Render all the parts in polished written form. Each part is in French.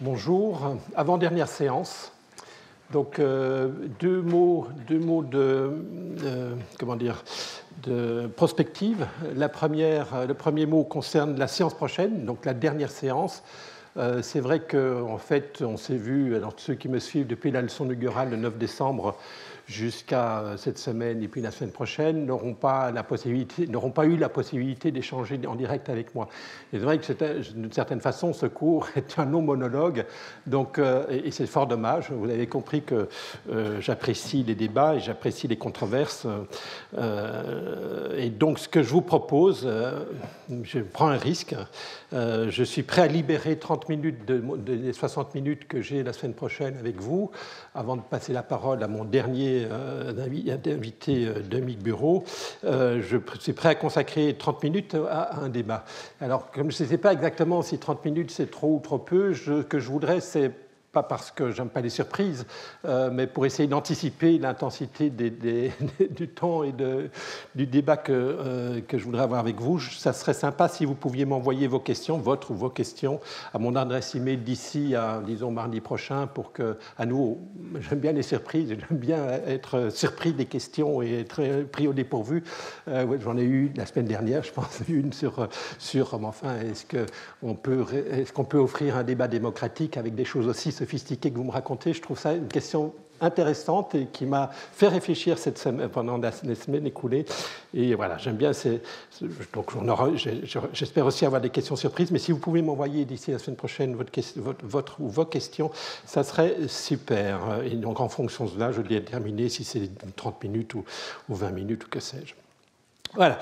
Bonjour, avant-dernière séance. Donc deux mots de prospective. Le premier mot concerne la séance prochaine, donc la dernière séance. C'est vrai qu'en fait, on s'est vu, alors ceux qui me suivent depuis la leçon inaugurale le 9 décembre jusqu'à cette semaine et puis la semaine prochaine, n'auront pas eu la possibilité d'échanger en direct avec moi. Et c'est vrai que d'une certaine façon, ce cours est un long monologue, donc, et c'est fort dommage. Vous avez compris que j'apprécie les débats et j'apprécie les controverses. Et donc, ce que je vous propose, je prends un risque. Je suis prêt à libérer 30 minutes des 60 minutes que j'ai la semaine prochaine avec vous, avant de passer la parole à mon dernier invité demi-bureau. Je suis prêt à consacrer 30 minutes à un débat. Alors, comme je ne sais pas exactement si 30 minutes c'est trop ou trop peu, ce que je voudrais, c'est pas parce que j'aime pas les surprises, mais pour essayer d'anticiper l'intensité du temps et du débat que je voudrais avoir avec vous. Ça serait sympa si vous pouviez m'envoyer vos questions, vos questions, à mon adresse email d'ici à, disons, mardi prochain, pour que, à nouveau, j'aime bien les surprises, j'aime bien être surpris des questions et être pris au dépourvu. J'en ai eu la semaine dernière, je pense, une sur enfin, est-ce qu'on peut offrir un débat démocratique avec des choses aussi sophistiquées que vous me racontez. Je trouve ça une question intéressante et qui m'a fait réfléchir cette semaine, pendant les semaines écoulées. Et voilà, j'aime bien donc j'espère aussi avoir des questions surprises, mais si vous pouvez m'envoyer d'ici la semaine prochaine vos questions, ça serait super. Et donc en fonction de cela, je vais déterminer si c'est 30 minutes ou 20 minutes ou que sais-je. Voilà.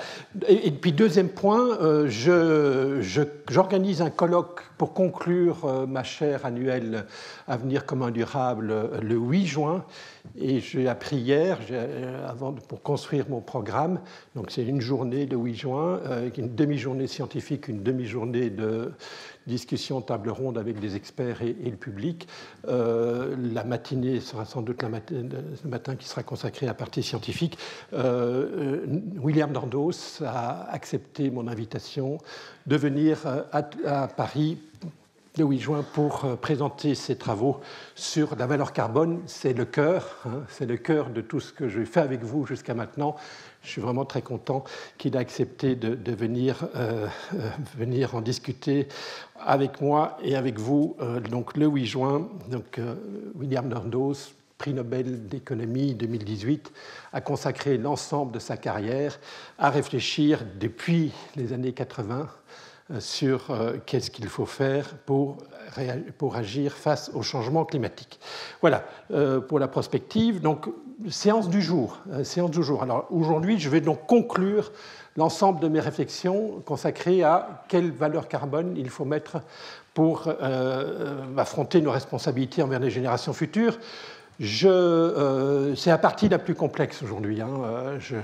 Et puis deuxième point, j'organise un colloque pour conclure ma chaire annuelle Avenir commun durable le 8 juin. Et j'ai appris hier, pour construire mon programme, donc c'est une journée le 8 juin, une demi-journée scientifique, une demi-journée de discussion table ronde avec des experts et le public. La matinée sera sans doute le matin qui sera consacré à la partie scientifique. William Dordos a accepté mon invitation de venir à Paris le 8 juin pour présenter ses travaux sur la valeur carbone. C'est le cœur de tout ce que j'ai fait avec vous jusqu'à maintenant. Je suis vraiment très content qu'il ait accepté de venir en discuter avec moi et avec vous. Donc le 8 juin, William Dordos, prix Nobel d'économie 2018, a consacré l'ensemble de sa carrière à réfléchir depuis les années 80 sur qu'est-ce qu'il faut faire pour agir face au changement climatique. Voilà pour la prospective. Donc, séance du jour. Alors, aujourd'hui, je vais donc conclure l'ensemble de mes réflexions consacrées à quelle valeur carbone il faut mettre pour affronter nos responsabilités envers les générations futures. C'est la partie la plus complexe aujourd'hui. J'ai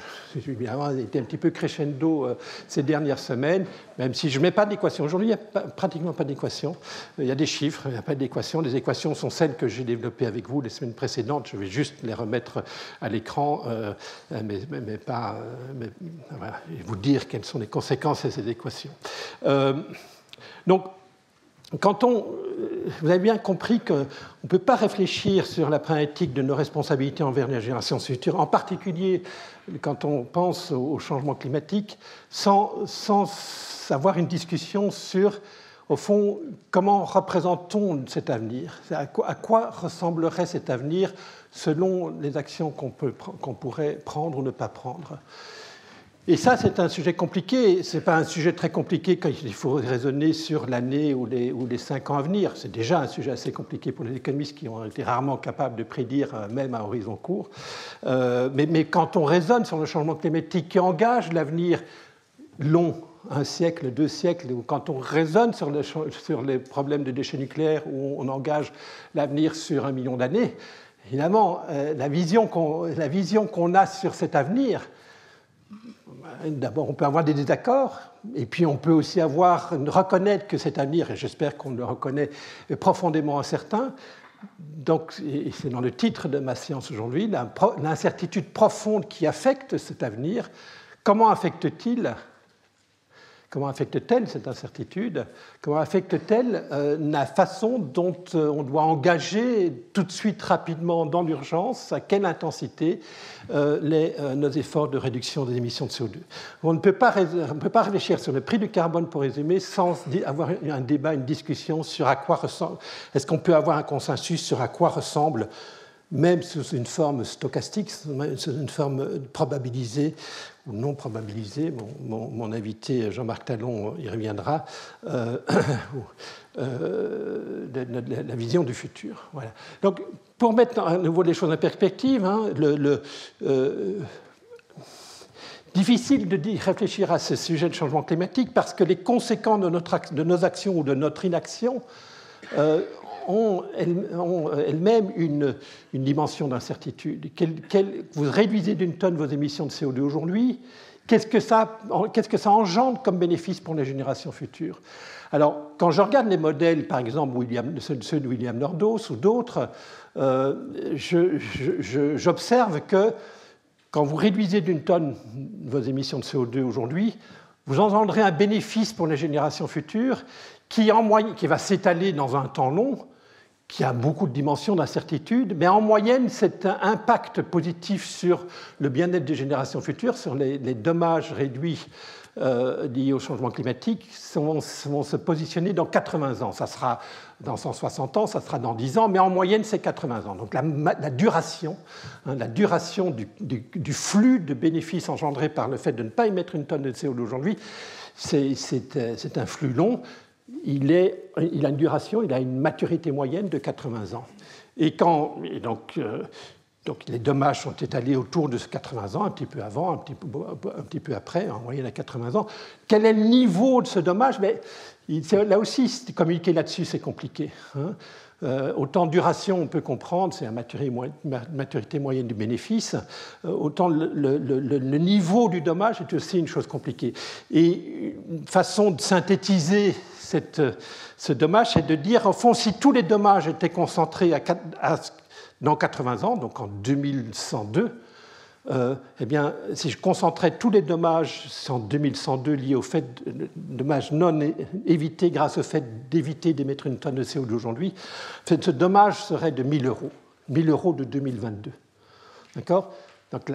évidemment été un petit peu crescendo ces dernières semaines, même si je ne mets pas d'équation. Aujourd'hui, il n'y a pratiquement pas d'équation. Il y a des chiffres, il n'y a pas d'équation. Les équations sont celles que j'ai développées avec vous les semaines précédentes. Je vais juste les remettre à l'écran, mais pas voilà, et vous dire quelles sont les conséquences de ces équations. Donc, vous avez bien compris qu'on ne peut pas réfléchir sur la problématique de nos responsabilités envers les générations futures, en particulier quand on pense au changement climatique, sans avoir une discussion sur, au fond, comment représentons cet avenir, à quoi ressemblerait cet avenir selon les actions qu'on pourrait prendre ou ne pas prendre. Et ça, c'est un sujet compliqué. Ce n'est pas un sujet très compliqué quand il faut raisonner sur l'année ou les 5 ans à venir. C'est déjà un sujet assez compliqué pour les économistes qui ont été rarement capables de prédire, même à horizon court. Mais quand on raisonne sur le changement climatique qui engage l'avenir long, 1 siècle, 2 siècles, ou quand on raisonne sur les problèmes de déchets nucléaires où on engage l'avenir sur 1 million d'années, évidemment, la vision qu'on a sur cet avenir, d'abord, on peut avoir des désaccords, et puis on peut aussi reconnaître que cet avenir, et j'espère qu'on le reconnaît, est profondément incertain. Donc, et c'est dans le titre de ma séance aujourd'hui, l'incertitude profonde qui affecte cet avenir. Comment affecte-t-il Comment affecte-t-elle cette incertitude? Comment affecte-t-elle la façon dont on doit engager tout de suite, rapidement, dans l'urgence, à quelle intensité nos efforts de réduction des émissions de CO2? On ne peut pas réfléchir sur le prix du carbone, pour résumer, sans avoir un débat, une discussion sur à quoi ressemble. Est-ce qu'on peut avoir un consensus sur à quoi ressemble, même sous une forme stochastique, sous une forme probabilisée ou non probabilisée, mon invité Jean-Marc Talon y reviendra, la vision du futur. Voilà. Donc, pour mettre à nouveau les choses en perspective, difficile de réfléchir à ce sujet de changement climatique parce que les conséquences de nos actions ou de notre inaction ont elles-mêmes une dimension d'incertitude. Vous réduisez d'une tonne vos émissions de CO2 aujourd'hui, qu'est-ce que ça engendre comme bénéfice pour les générations futures? Alors, quand je regarde les modèles, par exemple ceux de William Nordhaus ou d'autres, j'observe que quand vous réduisez d'une tonne vos émissions de CO2 aujourd'hui, vous engendrez un bénéfice pour les générations futures qui va s'étaler dans un temps long, qui a beaucoup de dimensions d'incertitude, mais en moyenne, c'est un impact positif sur le bien-être des générations futures, sur les dommages réduits liés au changement climatique, vont se positionner dans 80 ans. Ça sera dans 160 ans, ça sera dans 10 ans, mais en moyenne, c'est 80 ans. Donc la duration du flux de bénéfices engendrés par le fait de ne pas émettre une tonne de CO2 aujourd'hui, c'est un flux long. Il a une duration, il a une maturité moyenne de 80 ans. Donc, les dommages sont étalés autour de 80 ans, un petit peu avant, un petit peu après, en moyenne à 80 ans. Quel est le niveau de ce dommage? Mais là aussi, communiquer là-dessus, c'est compliqué. Autant duration, on peut comprendre, c'est la maturité moyenne du bénéfice, autant le niveau du dommage est aussi une chose compliquée. Et une façon de synthétiser ce dommage, c'est de dire, au fond, si tous les dommages étaient concentrés dans 80 ans, donc en 2102, eh bien, si je concentrais tous les dommages en 2102 liés au fait de dommages non évités grâce au fait d'éviter d'émettre une tonne de CO2 aujourd'hui, ce dommage serait de 1 000 euros. 1 000 euros de 2022. D'accord? Donc,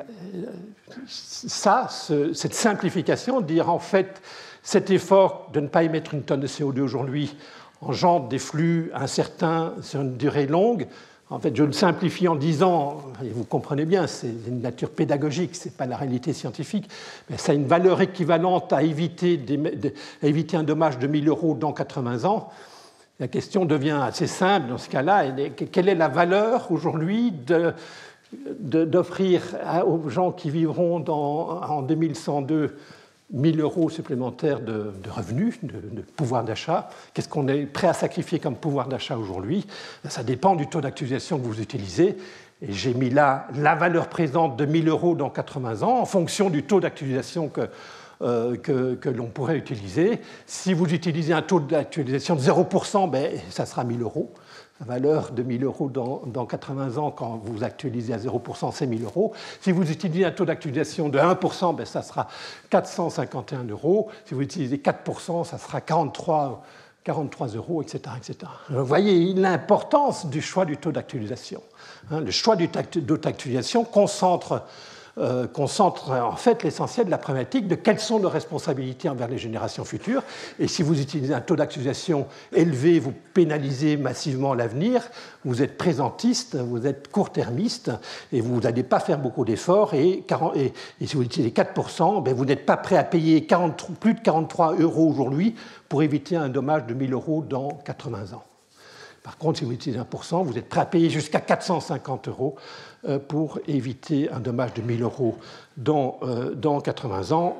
cette simplification, dire en fait, cet effort de ne pas émettre une tonne de CO2 aujourd'hui engendre des flux incertains sur une durée longue. En fait, je le simplifie en disant, et vous comprenez bien, c'est une nature pédagogique, ce n'est pas la réalité scientifique, mais ça a une valeur équivalente à éviter un dommage de 1 000 euros dans 80 ans. La question devient assez simple dans ce cas-là. Quelle est la valeur aujourd'hui d'offrir aux gens qui vivront en 2102 1 000 euros supplémentaires de revenus, de pouvoir d'achat? Qu'est-ce qu'on est prêt à sacrifier comme pouvoir d'achat aujourd'hui? Ça dépend du taux d'actualisation que vous utilisez. Et j'ai mis là la valeur présente de 1 000 euros dans 80 ans en fonction du taux d'actualisation que l'on pourrait utiliser. Si vous utilisez un taux d'actualisation de 0%, ça sera 1 000 euros. La valeur de 1 000 euros dans 80 ans, quand vous actualisez à 0%, c'est 1 000 euros. Si vous utilisez un taux d'actualisation de 1%, ça sera 451 euros. Si vous utilisez 4%, ça sera 43 euros, etc., etc. Vous voyez l'importance du choix du taux d'actualisation. Le choix du taux d'actualisation concentre en fait l'essentiel de la problématique de quelles sont nos responsabilités envers les générations futures. Et si vous utilisez un taux d'actualisation élevé, vous pénalisez massivement l'avenir, vous êtes présentiste, vous êtes court-termiste, et vous n'allez pas faire beaucoup d'efforts. Et si vous utilisez 4%, vous n'êtes pas prêt à payer plus de 43 euros aujourd'hui pour éviter un dommage de 1 000 euros dans 80 ans. Par contre, si vous utilisez 1%, vous êtes prêt à payer jusqu'à 450 euros pour éviter un dommage de 1 000 euros dans 80 ans.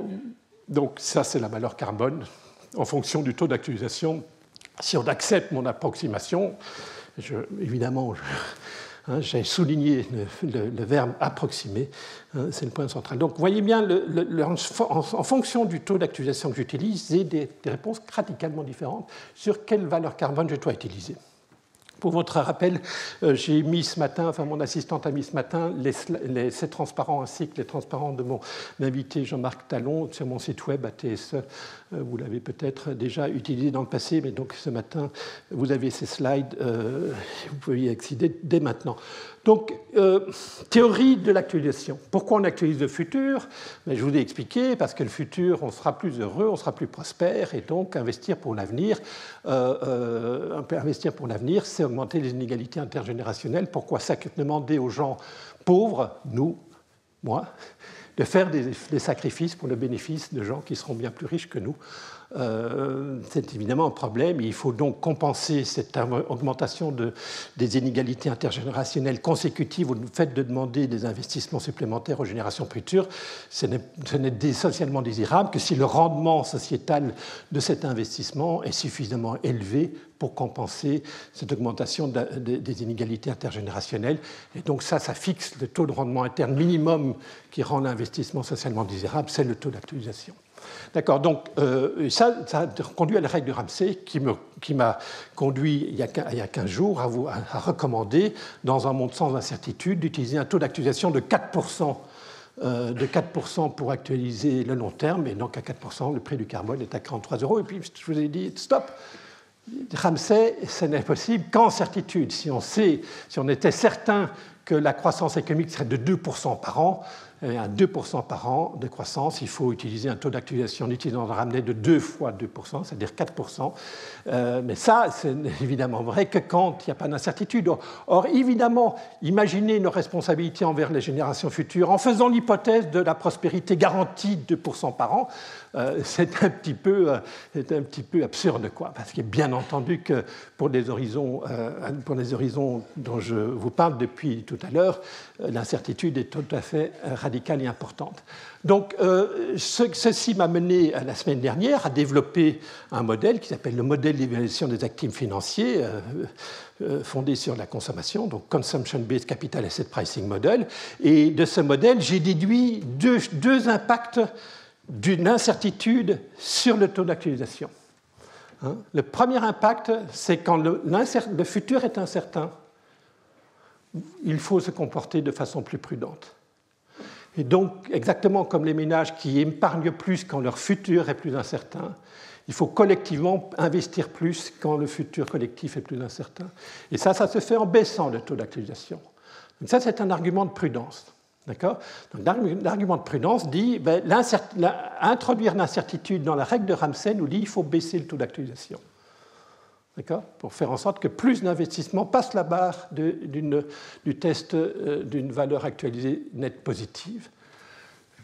Donc ça, c'est la valeur carbone en fonction du taux d'actualisation. Si on accepte mon approximation, évidemment, j'ai souligné le verbe approximer, c'est le point central. Donc vous voyez bien, en fonction du taux d'actualisation que j'utilise, j'ai des réponses radicalement différentes sur quelle valeur carbone je dois utiliser. Pour votre rappel, j'ai mis ce matin, enfin mon assistante a mis ce matin ces transparents ainsi que les transparents de mon invité Jean-Marc Talon sur mon site web ATSE. Vous l'avez peut-être déjà utilisé dans le passé, mais donc ce matin, vous avez ces slides, vous pouvez y accéder dès maintenant. Donc, théorie de l'actualisation. Pourquoi on actualise le futur? Je vous ai expliqué, parce que le futur, on sera plus heureux, on sera plus prospère, et donc investir pour l'avenir, c'est augmenter les inégalités intergénérationnelles. Pourquoi ça demander aux gens pauvres, nous, moi, de faire des sacrifices pour le bénéfice de gens qui seront bien plus riches que nous? C'est évidemment un problème. Il faut donc compenser cette augmentation des inégalités intergénérationnelles consécutives au fait de demander des investissements supplémentaires aux générations futures. Ce n'est socialement désirable que si le rendement sociétal de cet investissement est suffisamment élevé pour compenser cette augmentation des inégalités intergénérationnelles. Et donc ça fixe le taux de rendement interne minimum qui rend l'investissement socialement désirable, c'est le taux d'actualisation. D'accord, donc ça a conduit à la règle de Ramsey qui m'a conduit il y a 15 jours à recommander, dans un monde sans incertitude, d'utiliser un taux d'actualisation de 4%, pour actualiser le long terme, et donc à 4%, le prix du carbone est à 43 €. Et puis je vous ai dit, stop, Ramsey, ce n'est possible qu'en certitude. Si on était certain que la croissance économique serait de 2% par an, à 2% par an de croissance, il faut utiliser un taux d'actualisation en utilisant un ramené de 2 fois 2%, c'est-à-dire 4%. Mais ça, c'est évidemment vrai que quand il n'y a pas d'incertitude. Or, évidemment, imaginez nos responsabilités envers les générations futures en faisant l'hypothèse de la prospérité garantie de 2% par an, c'est un petit peu absurde, quoi. Parce que bien entendu que pour les horizons dont je vous parle depuis tout à l'heure, l'incertitude est tout à fait radicale et importante. Donc, ceci m'a mené la semaine dernière à développer un modèle qui s'appelle le modèle d'évaluation des actifs financiers, fondé sur la consommation, donc Consumption-Based Capital Asset Pricing Model. Et de ce modèle, j'ai déduit deux impacts d'une incertitude sur le taux d'actualisation. Le premier impact, c'est quand le futur est incertain, il faut se comporter de façon plus prudente. Et donc, exactement comme les ménages qui épargnent plus quand leur futur est plus incertain, il faut collectivement investir plus quand le futur collectif est plus incertain. Et ça se fait en baissant le taux d'actualisation. Donc ça, c'est un argument de prudence. D'accord ? Donc, l'argument de prudence dit introduire l'incertitude dans la règle de Ramsey nous dit qu'il faut baisser le taux d'actualisation. D'accord ? Pour faire en sorte que plus d'investissements passent la barre du test d'une valeur actualisée nette positive.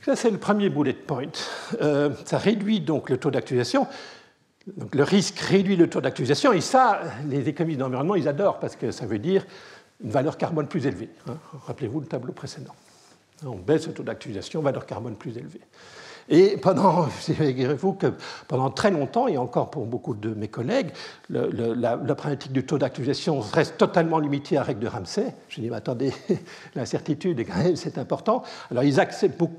Ça, c'est le premier bullet point. Ça réduit donc le taux d'actualisation. Donc, le risque réduit le taux d'actualisation. Et ça, les économistes d'environnement, ils adorent parce que ça veut dire une valeur carbone plus élevée. Rappelez-vous le tableau précédent. On baisse le taux d'actualisation, valeur carbone plus élevée. Et figurez-vous que pendant très longtemps, et encore pour beaucoup de mes collègues, la problématique du taux d'actualisation reste totalement limitée à la règle de Ramsey. Je dis, mais attendez, l'incertitude, c'est important. Alors,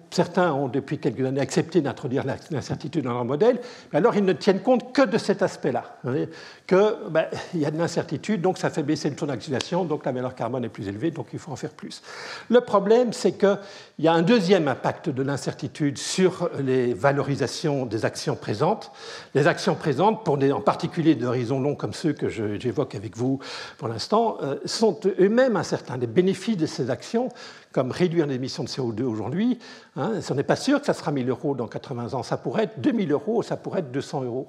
certains ont depuis quelques années accepté d'introduire l'incertitude dans leur modèle, mais alors ils ne tiennent compte que de cet aspect-là. Il y a de l'incertitude, donc ça fait baisser le taux d'actualisation, donc la valeur carbone est plus élevée, donc il faut en faire plus. Le problème, c'est qu'il y a un deuxième impact de l'incertitude sur les valorisations des actions présentes. Les actions présentes, en particulier d'horizons longs comme ceux que j'évoque avec vous pour l'instant, sont eux-mêmes incertains. Les bénéfices de ces actions, comme réduire les émissions de CO2 aujourd'hui, ce n'est pas sûr que ça sera 1 000 € dans 80 ans. Ça pourrait être 2 000 €, ça pourrait être 200 €.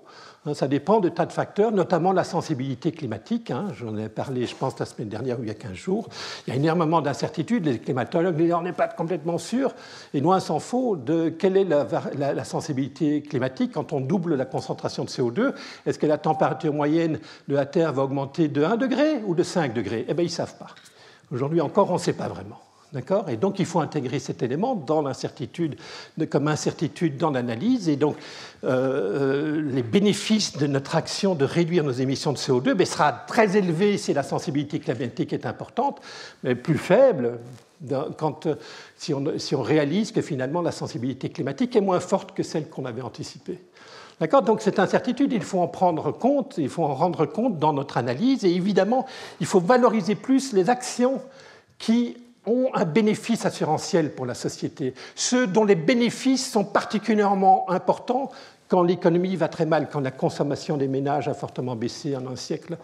Ça dépend de tas de facteurs, notamment la sensibilité climatique. J'en ai parlé, je pense, la semaine dernière ou il y a 15 jours. Il y a énormément d'incertitudes. Les climatologues disent on n'est pas complètement sûr. Et loin s'en faut de quelle est la sensibilité climatique quand on double la concentration de CO2. Est-ce que la température moyenne de la Terre va augmenter de 1 degré ou de 5 degrés ? Eh bien, ils ne savent pas. Aujourd'hui encore, on ne sait pas vraiment. D'accord ? Et donc, il faut intégrer cet élément dans l'incertitude, comme incertitude dans l'analyse. Et donc, les bénéfices de notre action de réduire nos émissions de CO2 sera très élevé si la sensibilité climatique est importante, mais plus faible si on réalise que finalement la sensibilité climatique est moins forte que celle qu'on avait anticipée. D'accord? Donc cette incertitude, il faut en prendre compte, il faut en rendre compte dans notre analyse, et évidemment, il faut valoriser plus les actions qui ont un bénéfice assurantiel pour la société, ceux dont les bénéfices sont particulièrement importants quand l'économie va très mal, quand la consommation des ménages a fortement baissé en un siècle.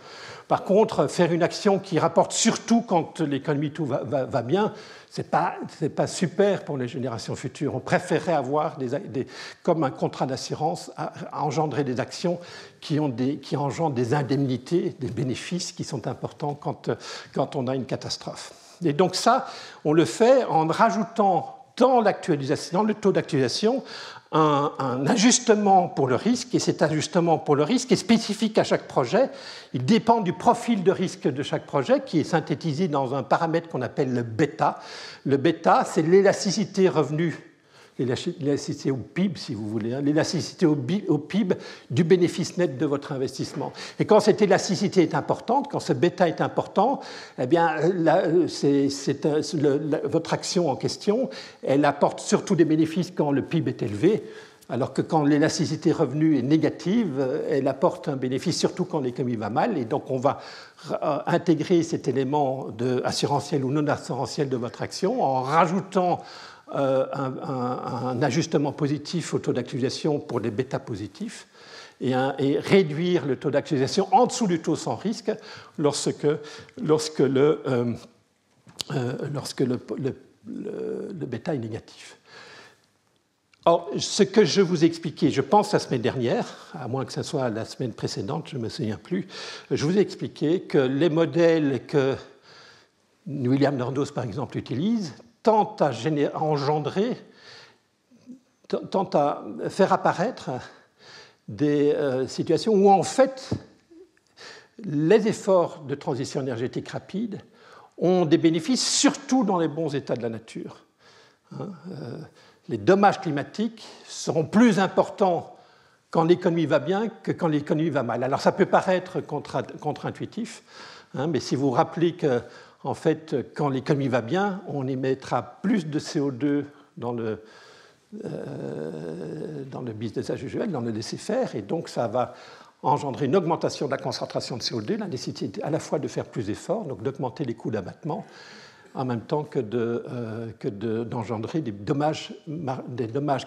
Par contre, faire une action qui rapporte surtout quand l'économie tout va bien, ce n'est pas super pour les générations futures. On préférerait avoir, comme un contrat d'assurance, à engendrer des actions qui engendrent des indemnités, des bénéfices qui sont importants quand on a une catastrophe. Et donc ça, on le fait en rajoutant dans le taux d'actualisation, un ajustement pour le risque, et cet ajustement pour le risque est spécifique à chaque projet. Il dépend du profil de risque de chaque projet, qui est synthétisé dans un paramètre qu'on appelle le bêta. Le bêta, c'est l'élasticité revenu, l'élasticité au PIB, si vous voulez, l'élasticité au PIB du bénéfice net de votre investissement. Et quand cette élasticité est importante, quand ce bêta est important, eh bien, votre action en question, elle apporte surtout des bénéfices quand le PIB est élevé, alors que quand l'élasticité revenu est négative, elle apporte un bénéfice surtout quand l'économie va mal. Et donc, on va intégrer cet élément assurantiel ou non assurantiel de votre action en rajoutant un ajustement positif au taux d'actualisation pour les bêta positifs et réduire le taux d'actualisation en dessous du taux sans risque lorsque le bêta est négatif. Or, ce que je vous ai expliqué, je pense la semaine dernière, à moins que ce soit la semaine précédente, je ne me souviens plus, je vous ai expliqué que les modèles que William Nordhaus, par exemple, utilise tente à faire apparaître des situations où, en fait, les efforts de transition énergétique rapide ont des bénéfices, surtout dans les bons états de la nature. Les dommages climatiques seront plus importants quand l'économie va bien que quand l'économie va mal. Alors, ça peut paraître contre-intuitif, mais si vous vous rappelez que en fait, quand l'économie va bien, on émettra plus de CO2 dans le business as usual, dans le laisser-faire, et donc ça va engendrer une augmentation de la concentration de CO2, la nécessité à la fois de faire plus d'efforts, donc d'augmenter les coûts d'abattement, en même temps que d'engendrer des dommages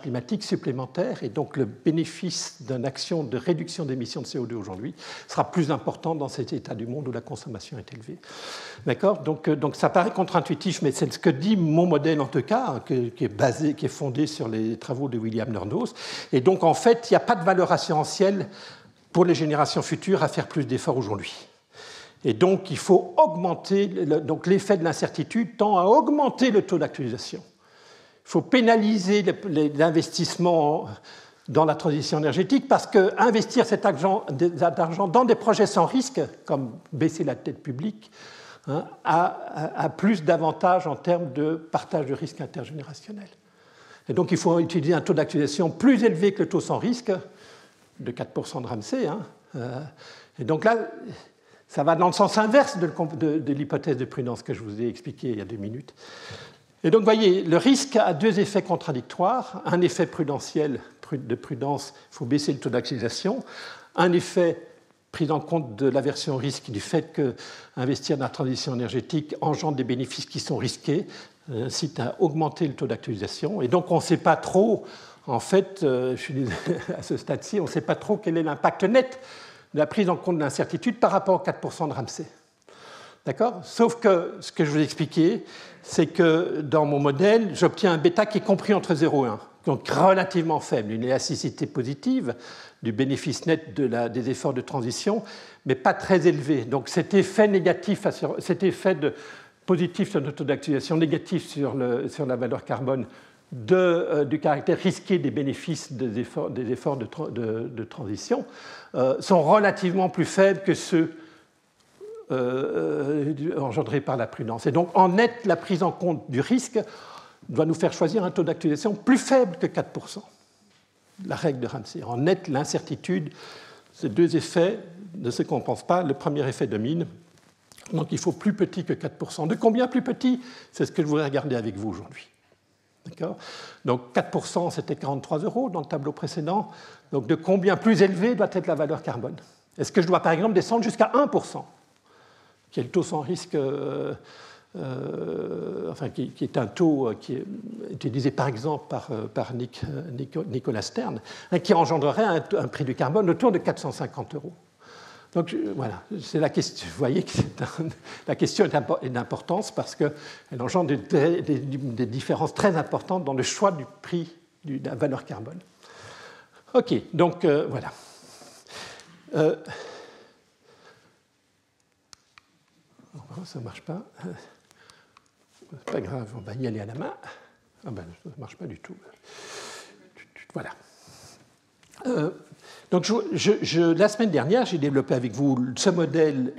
climatiques supplémentaires. Et donc le bénéfice d'une action de réduction d'émissions de CO2 aujourd'hui sera plus important dans cet état du monde où la consommation est élevée. D'accord ? Donc ça paraît contre-intuitif, mais c'est ce que dit mon modèle en tout cas, qui est fondé sur les travaux de William Nordhaus. Et donc en fait, il n'y a pas de valeur assurantielle pour les générations futures à faire plus d'efforts aujourd'hui. Et donc, il faut augmenter, donc l'effet de l'incertitude tend à augmenter le taux d'actualisation. Il faut pénaliser l'investissement dans la transition énergétique parce qu'investir cet argent dans des projets sans risque, comme baisser la dette publique, a plus d'avantages en termes de partage de risque intergénérationnel. Et donc, il faut utiliser un taux d'actualisation plus élevé que le taux sans risque, de 4% de Ramsey. Et donc là, ça va dans le sens inverse de l'hypothèse de prudence que je vous ai expliquée il y a 2 minutes. Et donc, vous voyez, le risque a 2 effets contradictoires. Un effet prudentiel de prudence, il faut baisser le taux d'actualisation. Un effet pris en compte de l'aversion au risque du fait qu'investir dans la transition énergétique engendre des bénéfices qui sont risqués, incite à augmenter le taux d'actualisation. Et donc, on ne sait pas trop, en fait, je suis désolé, à ce stade-ci, on ne sait pas trop quel est l'impact net de la prise en compte de l'incertitude par rapport aux 4% de Ramsey. D'accord ? Sauf que ce que je vous ai expliqué, c'est que dans mon modèle, j'obtiens un bêta qui est compris entre 0 et 1, donc relativement faible, une élasticité positive du bénéfice net des efforts de transition, mais pas très élevé. Donc cet effet négatif, positif sur le taux d'actualisation, négatif sur la valeur carbone du caractère risqué des bénéfices des efforts de transition sont relativement plus faibles que ceux engendrés par la prudence. Et donc, en net, la prise en compte du risque doit nous faire choisir un taux d'actualisation plus faible que 4%. La règle de Ramsey. En net, l'incertitude, ces 2 effets de ce qu'on ne pense pas. Le premier effet domine. Donc, il faut plus petit que 4%. De combien plus petit ? C'est ce que je voudrais regarder avec vous aujourd'hui. D'accord ? Donc 4%, c'était 43 € dans le tableau précédent. Donc de combien plus élevé doit être la valeur carbone ? Est-ce que je dois par exemple descendre jusqu'à 1%, qui est le taux sans risque, qui est un taux qui est utilisé par exemple par Nicolas Stern, qui engendrerait un prix du carbone autour de 450 €. Donc voilà, c'est la question. Vous voyez que la question est d'importance parce qu'elle engendre des différences très importantes dans le choix du prix de la valeur carbone. OK, donc voilà. Ça ne marche pas. C'est pas grave, on va y aller à la main. Ah ben, ça ne marche pas du tout. Voilà. Donc, la semaine dernière, j'ai développé avec vous ce modèle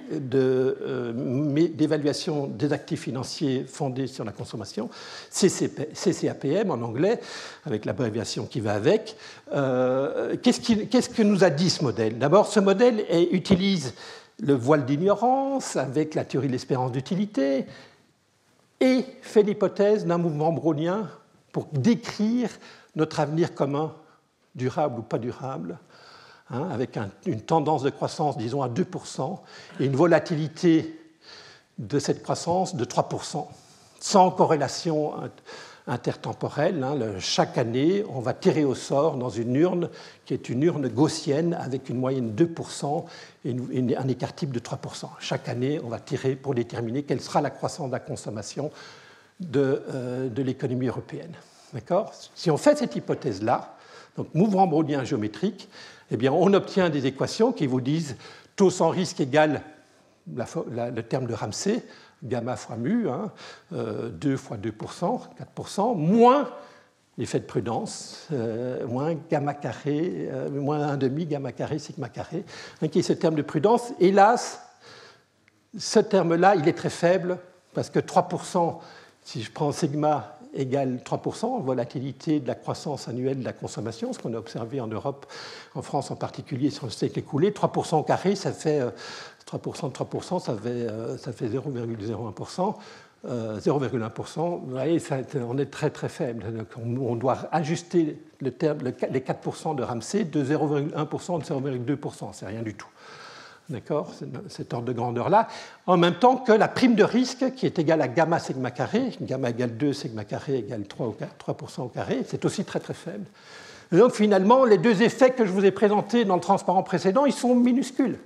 d'évaluation des actifs financiers fondés sur la consommation, CCAPM en anglais, avec l'abréviation qui va avec. Qu'est-ce que nous a dit ce modèle ? D'abord, ce modèle utilise le voile d'ignorance avec la théorie de l'espérance d'utilité et fait l'hypothèse d'un mouvement brownien pour décrire notre avenir commun, durable ou pas durable, avec une tendance de croissance, disons, à 2%, et une volatilité de cette croissance de 3%, sans corrélation intertemporelle. Chaque année, on va tirer au sort dans une urne qui est une urne gaussienne avec une moyenne de 2% et un écart type de 3%. Chaque année, on va tirer pour déterminer quelle sera la croissance de la consommation de l'économie européenne. D'accord ? Si on fait cette hypothèse-là, donc mouvement brownien géométrique, eh bien, on obtient des équations qui vous disent taux sans risque égale le terme de Ramsey, gamma fois mu, 2 fois 2%, 4%, moins l'effet de prudence, moins gamma carré, moins 1,5 gamma carré, sigma carré, qui est ce terme de prudence. Hélas, ce terme-là, il est très faible, parce que 3%, si je prends sigma égale 3%, volatilité de la croissance annuelle de la consommation, ce qu'on a observé en Europe, en France en particulier sur le siècle écoulé, 3% au carré, ça fait 3% de 3%, ça fait 0,01%. 0,1%, vous voyez, on est très très faible. Donc on doit ajuster les 4% de Ramsey de 0,1% de 0,2%, c'est rien du tout. D'accord, cet ordre de grandeur-là, en même temps que la prime de risque qui est égale à gamma sigma carré, gamma égale 2, sigma carré égale 3% au carré, c'est aussi très très faible. Et donc finalement, les deux effets que je vous ai présentés dans le transparent précédent, ils sont minuscules.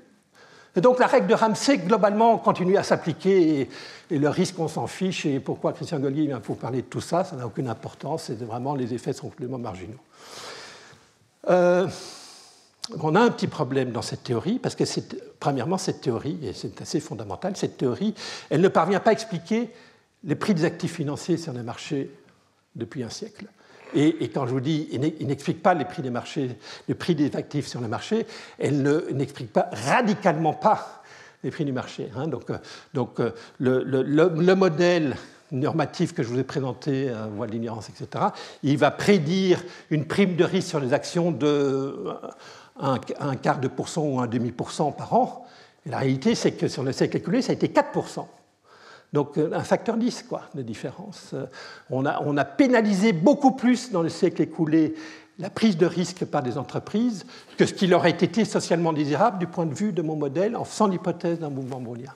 Et donc la règle de Ramsey, globalement, continue à s'appliquer et le risque, on s'en fiche. Et pourquoi Christian Golgi vient vous parler de tout ça, ça n'a aucune importance, et vraiment les effets sont complètement marginaux. On a un petit problème dans cette théorie, parce que premièrement, cette théorie, et c'est assez fondamental, cette théorie, elle ne parvient pas à expliquer les prix des actifs financiers sur les marchés depuis un siècle. Et quand je vous dis, il n'explique pas les prix des marchés, le prix des actifs sur le marché, elle n'explique pas radicalement pas les prix du marché. Donc le modèle normatif que je vous ai présenté, voile d'ignorance, etc., il va prédire une prime de risque sur les actions de 0,25% ou 0,5% par an. Et la réalité, c'est que sur le siècle écoulé, ça a été 4%. Donc un facteur 10 de différence. On a pénalisé beaucoup plus dans le siècle écoulé la prise de risque par des entreprises que ce qui aurait été socialement désirable du point de vue de mon modèle en faisant l'hypothèse d'un mouvement brownien.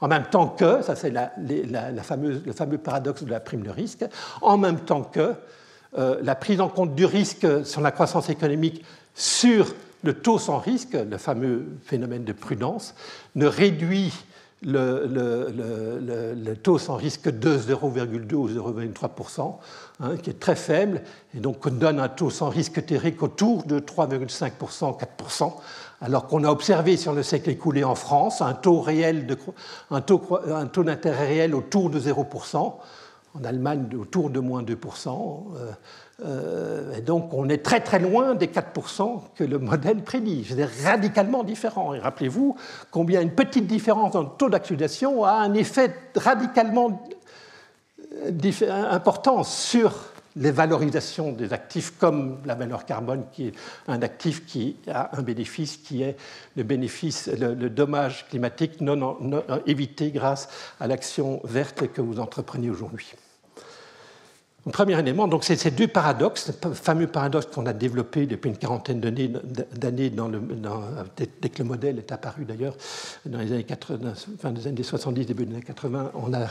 En même temps que, ça c'est le fameux paradoxe de la prime de risque, en même temps que la prise en compte du risque sur la croissance économique sur le taux sans risque, le fameux phénomène de prudence, ne réduit le taux sans risque de 0,2 ou 0,3%, qui est très faible, et donc donne un taux sans risque théorique autour de 3,5%, 4%, alors qu'on a observé sur le siècle écoulé en France un taux d'intérêt réel autour de 0%, en Allemagne autour de moins 2%, et donc on est très très loin des 4% que le modèle prédit. C'est radicalement différent. Et rappelez-vous combien une petite différence dans le taux d'actualisation a un effet radicalement important sur les valorisations des actifs, comme la valeur carbone, qui est un actif qui a un bénéfice, qui est le dommage climatique non évité grâce à l'action verte que vous entreprenez aujourd'hui. Premier élément, donc c'est ces deux paradoxes, le fameux paradoxe qu'on a développé depuis une quarantaine d'années dès que le modèle est apparu d'ailleurs, dans les années 80, fin des années 70, début des années 80, on a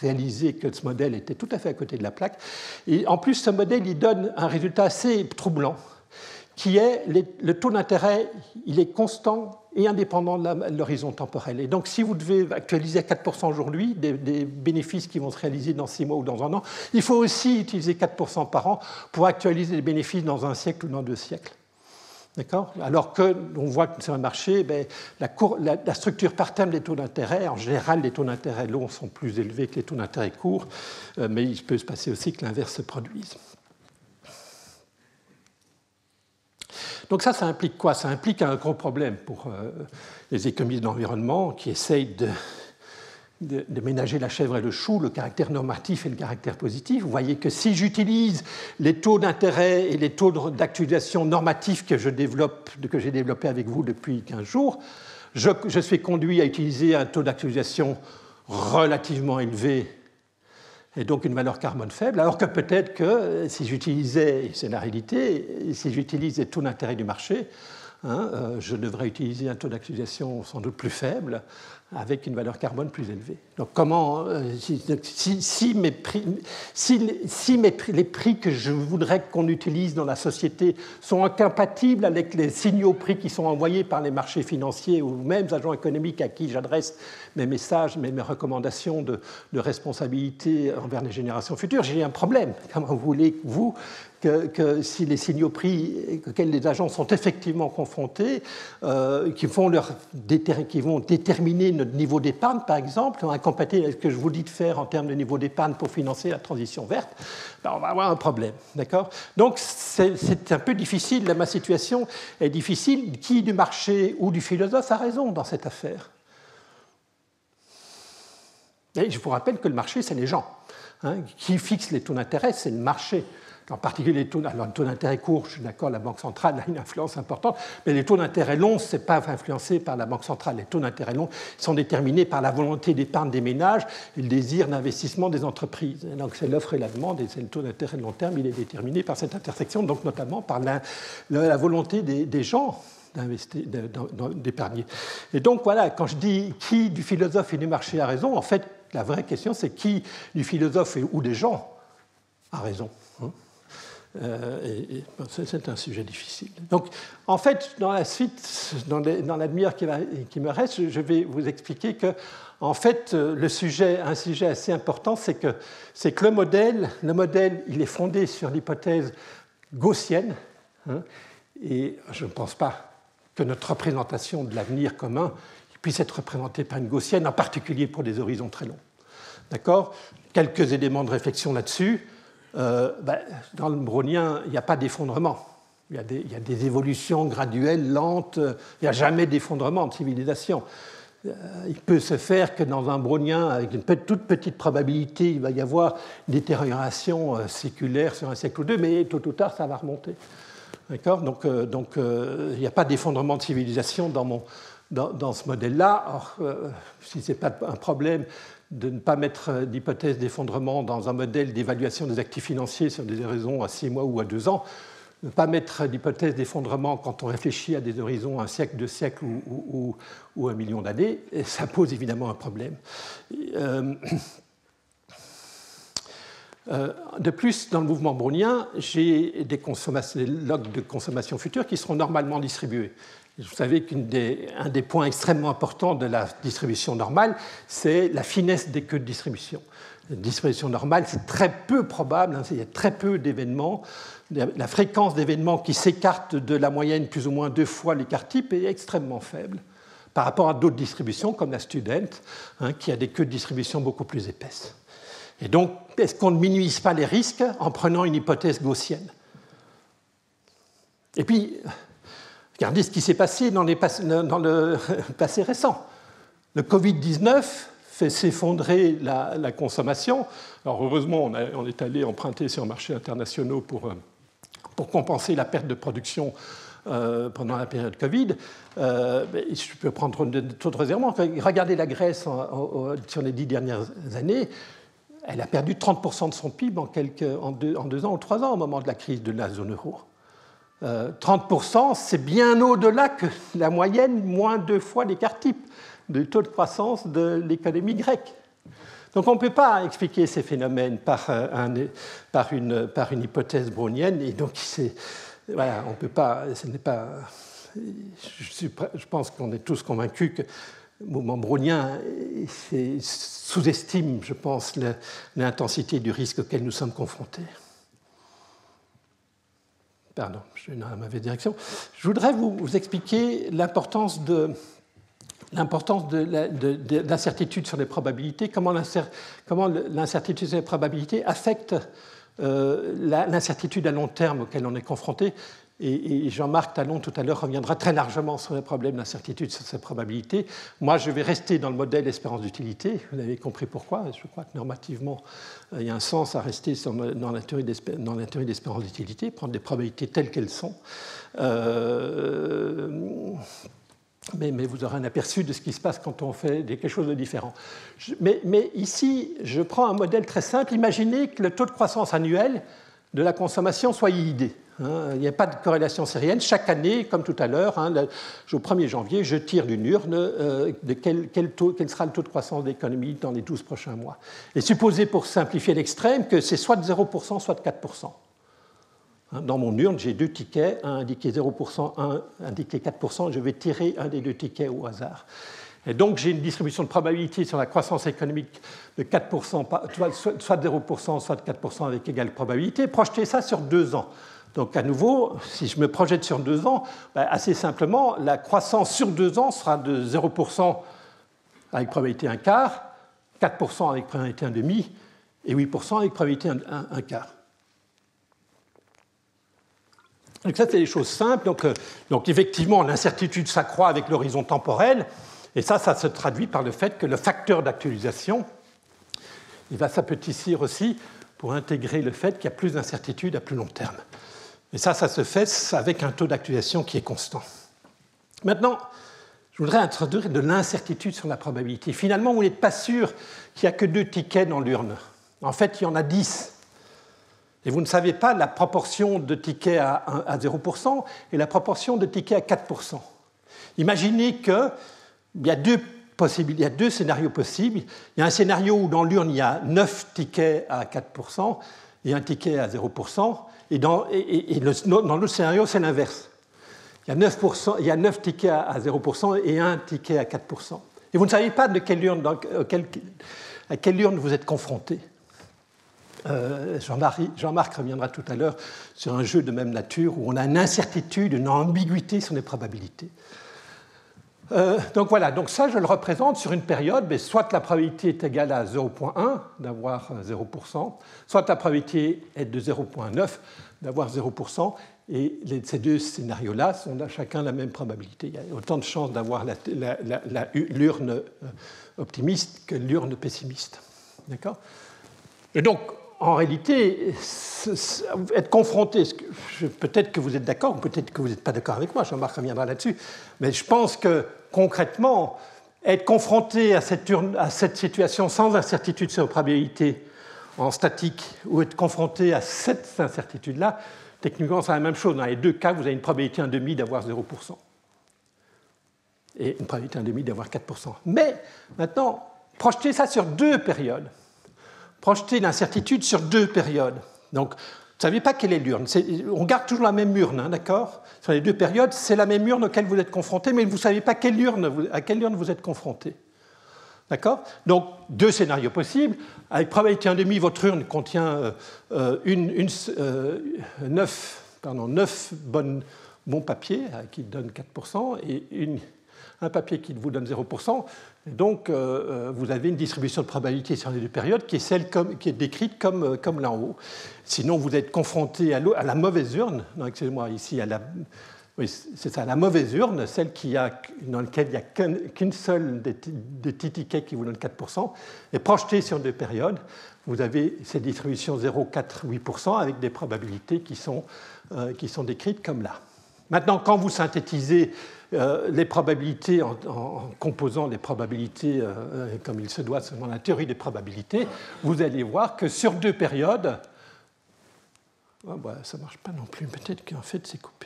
réalisé que ce modèle était tout à fait à côté de la plaque. Et en plus, ce modèle, il donne un résultat assez troublant, qui est le taux d'intérêt, il est constant et indépendant de l'horizon temporel. Et donc, si vous devez actualiser à 4% aujourd'hui des bénéfices qui vont se réaliser dans 6 mois ou dans un an, il faut aussi utiliser 4% par an pour actualiser les bénéfices dans un siècle ou dans 2 siècles. D'accord ? Alors qu'on voit que sur le marché, la structure par terme des taux d'intérêt, en général, les taux d'intérêt longs sont plus élevés que les taux d'intérêt courts, mais il peut se passer aussi que l'inverse se produise. Donc ça implique quoi? Ça implique un gros problème pour les économistes de l'environnement qui essayent de ménager la chèvre et le chou, le caractère normatif et le caractère positif. Vous voyez que si j'utilise les taux d'intérêt et les taux d'actualisation normatifs que j'ai développés avec vous depuis 15 jours, je suis conduit à utiliser un taux d'actualisation relativement élevé et donc une valeur carbone faible, alors que peut-être que si j'utilisais, et c'est la réalité, si j'utilise les taux d'intérêt du marché, je devrais utiliser un taux d'actualisation sans doute plus faible, avec une valeur carbone plus élevée. Donc comment, si les prix que je voudrais qu'on utilise dans la société sont incompatibles avec les signaux prix qui sont envoyés par les marchés financiers ou même agents économiques à qui j'adresse mes messages, mes recommandations de responsabilité envers les générations futures, j'ai un problème. Comment voulez-vous que si les signaux prix auxquels les agents sont effectivement confrontés, qui vont déterminer notre niveau d'épargne, par exemple, incompatible avec ce que je vous dis de faire en termes de niveau d'épargne pour financer la transition verte, on va avoir un problème. D'accord ? Donc, c'est un peu difficile, ma situation est difficile. Qui du marché ou du philosophe a raison dans cette affaire ? Et je vous rappelle que le marché, c'est les gens. Qui fixe les taux d'intérêt, c'est le marché. En particulier les taux d'intérêt courts, je suis d'accord, la Banque centrale a une influence importante, mais les taux d'intérêt longs, ce n'est pas influencé par la Banque centrale. Les taux d'intérêt longs sont déterminés par la volonté d'épargne des ménages et le désir d'investissement des entreprises. Et donc c'est l'offre et la demande, et c'est le taux d'intérêt de long terme, il est déterminé par cette intersection, donc notamment par la volonté des gens d'épargner. Et donc voilà, quand je dis qui du philosophe et du marché a raison, en fait, la vraie question, c'est qui du philosophe ou des gens a raison. C'est un sujet difficile. Donc, en fait, dans la suite, dans la demi-heure qui me reste, je vais vous expliquer que, en fait, un sujet assez important, c'est que le modèle, il est fondé sur l'hypothèse gaussienne, et je ne pense pas que notre représentation de l'avenir commun puisse être représentée par une gaussienne, en particulier pour des horizons très longs. D'accord ? Quelques éléments de réflexion là-dessus. Dans le brownien, il n'y a pas d'effondrement. Il y a des évolutions graduelles, lentes. Il n'y a jamais d'effondrement de civilisation. Il peut se faire que dans un brownien, avec une toute petite probabilité, il va y avoir une détérioration séculaire sur un siècle ou deux, mais tôt ou tard, ça va remonter. D'accord ? Donc, il n'y a pas d'effondrement de civilisation dans ce modèle-là. Or, si ce n'est pas un problème de ne pas mettre d'hypothèse d'effondrement dans un modèle d'évaluation des actifs financiers sur des horizons à 6 mois ou à 2 ans, ne pas mettre d'hypothèse d'effondrement quand on réfléchit à des horizons à un siècle, 2 siècles ou 1 million d'années, ça pose évidemment un problème. De plus, dans le mouvement brownien, j'ai des logs de consommation future qui seront normalement distribués. Vous savez qu'un des points extrêmement importants de la distribution normale, c'est la finesse des queues de distribution. La distribution normale, c'est très peu probable, il y a très peu d'événements. La fréquence d'événements qui s'écartent de la moyenne plus ou moins 2 fois l'écart type est extrêmement faible par rapport à d'autres distributions, comme la Student, qui a des queues de distribution beaucoup plus épaisses. Et donc, est-ce qu'on ne minimise pas les risques en prenant une hypothèse gaussienne ? Et puis, regardez ce qui s'est passé dans le passé récent. Le Covid-19 fait s'effondrer la consommation. Alors heureusement, on est allé emprunter sur les marchés internationaux pour compenser la perte de production pendant la période Covid. Je peux prendre d'autres éléments. Regardez la Grèce sur les 10 dernières années. elle a perdu 30% de son PIB en 2 ans ou 3 ans au moment de la crise de la zone euro. 30%, c'est bien au-delà que la moyenne, moins 2 fois l'écart type du taux de croissance de l'économie grecque. Donc on ne peut pas expliquer ces phénomènes par une hypothèse brownienne, et donc voilà, on peut pas, ce n'est pas. Je pense qu'on est tous convaincus que le mouvement brownien sous-estime, je pense, l'intensité du risque auquel nous sommes confrontés. Pardon, je suis dans la mauvaise direction. Je voudrais vous expliquer l'importance de l'incertitude sur les probabilités, comment l'incertitude sur les probabilités affecte l'incertitude à long terme auquel on est confronté. Et Jean-Marc Talon, tout à l'heure, reviendra très largement sur les problèmes d'incertitude sur ces probabilités. Moi, je vais rester dans le modèle espérance d'utilité. Vous avez compris pourquoi. Je crois que normativement, il y a un sens à rester dans la théorie d'espérance d'utilité, prendre des probabilités telles qu'elles sont. Mais vous aurez un aperçu de ce qui se passe quand on fait quelque chose de différent. Mais ici, je prends un modèle très simple. Imaginez que le taux de croissance annuel de la consommation soit IID. Il n'y a pas de corrélation sérienne. Chaque année, comme tout à l'heure, au 1er janvier, je tire d'une urne de quel sera le taux de croissance de l'économie dans les 12 prochains mois. Et supposez, pour simplifier l'extrême, que c'est soit de 0%, soit de 4%. Dans mon urne, j'ai 2 tickets, un indiqué 0%, un indiqué 4%. Je vais tirer un des 2 tickets au hasard. Et donc, j'ai une distribution de probabilité sur la croissance économique de 4%, soit de 0%, soit de 4% avec égale probabilité. Projetez ça sur 2 ans. Donc, à nouveau, si je me projette sur 2 ans, assez simplement, la croissance sur 2 ans sera de 0% avec probabilité 1 quart, 4% avec probabilité 1 demi, et 8% avec probabilité 1 quart. Donc ça, c'est des choses simples. Donc effectivement, l'incertitude s'accroît avec l'horizon temporel, et ça se traduit par le fait que le facteur d'actualisation, il va s'apetissir aussi pour intégrer le fait qu'il y a plus d'incertitude à plus long terme. Et ça se fait avec un taux d'actualisation qui est constant. Maintenant, je voudrais introduire de l'incertitude sur la probabilité. Finalement, vous n'êtes pas sûr qu'il n'y a que 2 tickets dans l'urne. En fait, il y en a 10. Et vous ne savez pas la proportion de tickets à 0% et la proportion de tickets à 4%. Imaginez qu'il y a 2 scénarios possibles. Il y a un scénario où dans l'urne, il y a 9 tickets à 4% et un ticket à 0%. Et dans l'autre scénario, c'est l'inverse. Il y a 9 tickets à 0% et un ticket à 4%. Et vous ne savez pas à quelle urne vous êtes confronté. Jean-Marc reviendra tout à l'heure sur un jeu de même nature où on a une incertitude, une ambiguïté sur les probabilités. Donc voilà, donc ça je le représente sur une période, mais soit la probabilité est égale à 0,1 d'avoir 0%, soit la probabilité est de 0,9 d'avoir 0%, et ces 2 scénarios-là sont chacun la même probabilité. Il y a autant de chances d'avoir l'urne optimiste que l'urne pessimiste. D'accord ? Et donc, en réalité, être confronté, peut-être que vous êtes d'accord, ou peut-être que vous n'êtes pas d'accord avec moi, Jean-Marc reviendra là-dessus, mais je pense que concrètement, être confronté à cette situation sans incertitude sur la probabilité en statique, ou être confronté à cette incertitude-là, techniquement, c'est la même chose. Dans les 2 cas, vous avez une probabilité 1,5 d'avoir 0%. Et une probabilité 1,5 d'avoir 4%. Mais maintenant, projetez ça sur 2 périodes. Projeter l'incertitude sur 2 périodes. Donc, vous ne savez pas quelle est l'urne. On garde toujours la même urne, d'accord ? Sur les 2 périodes, c'est la même urne auquel vous êtes confronté, mais vous ne savez pas à quelle urne vous êtes confronté. D'accord ? Donc, 2 scénarios possibles. Avec probabilité 1,5, votre urne contient 9 bons papiers qui donnent 4% et un papier qui vous donne 0%. Et donc, vous avez une distribution de probabilité sur les 2 périodes qui est décrite comme là en haut. Sinon, vous êtes confronté à la mauvaise urne. Non, excusez-moi, ici, c'est ça, la mauvaise urne, celle dans laquelle il n'y a qu'une seule des petits tickets qui vous donne 4%. Et projeté sur 2 périodes, vous avez ces distributions 0, 4, 8% avec des probabilités qui sont décrites comme là. Maintenant, quand vous synthétisez les probabilités en composant les probabilités comme il se doit selon la théorie des probabilités, vous allez voir que sur 2 périodes, ça ne marche pas non plus, peut-être qu'en fait c'est coupé.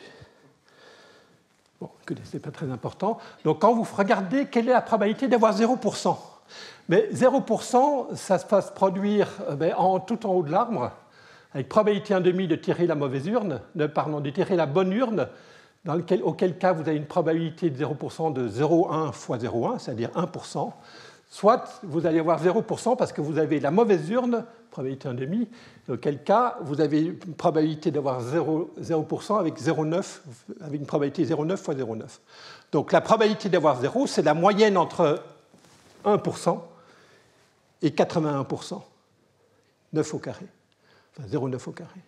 Bon, écoutez, ce n'est pas très important. Donc quand vous regardez quelle est la probabilité d'avoir 0%, mais 0%, ça se passe produire tout en haut de l'arbre, avec probabilité 1,5 de tirer la mauvaise urne, de tirer la bonne urne, auquel cas vous avez une probabilité de 0% de 0,1 fois 0,1, c'est-à-dire 1%, soit vous allez avoir 0% parce que vous avez la mauvaise urne, probabilité 1,5, auquel cas vous avez une probabilité d'avoir 0% avec 0,9, avec une probabilité 0,9 fois 0,9. Donc la probabilité d'avoir 0, c'est la moyenne entre 1% et 81%, 9 au carré, enfin 0,9 au carré.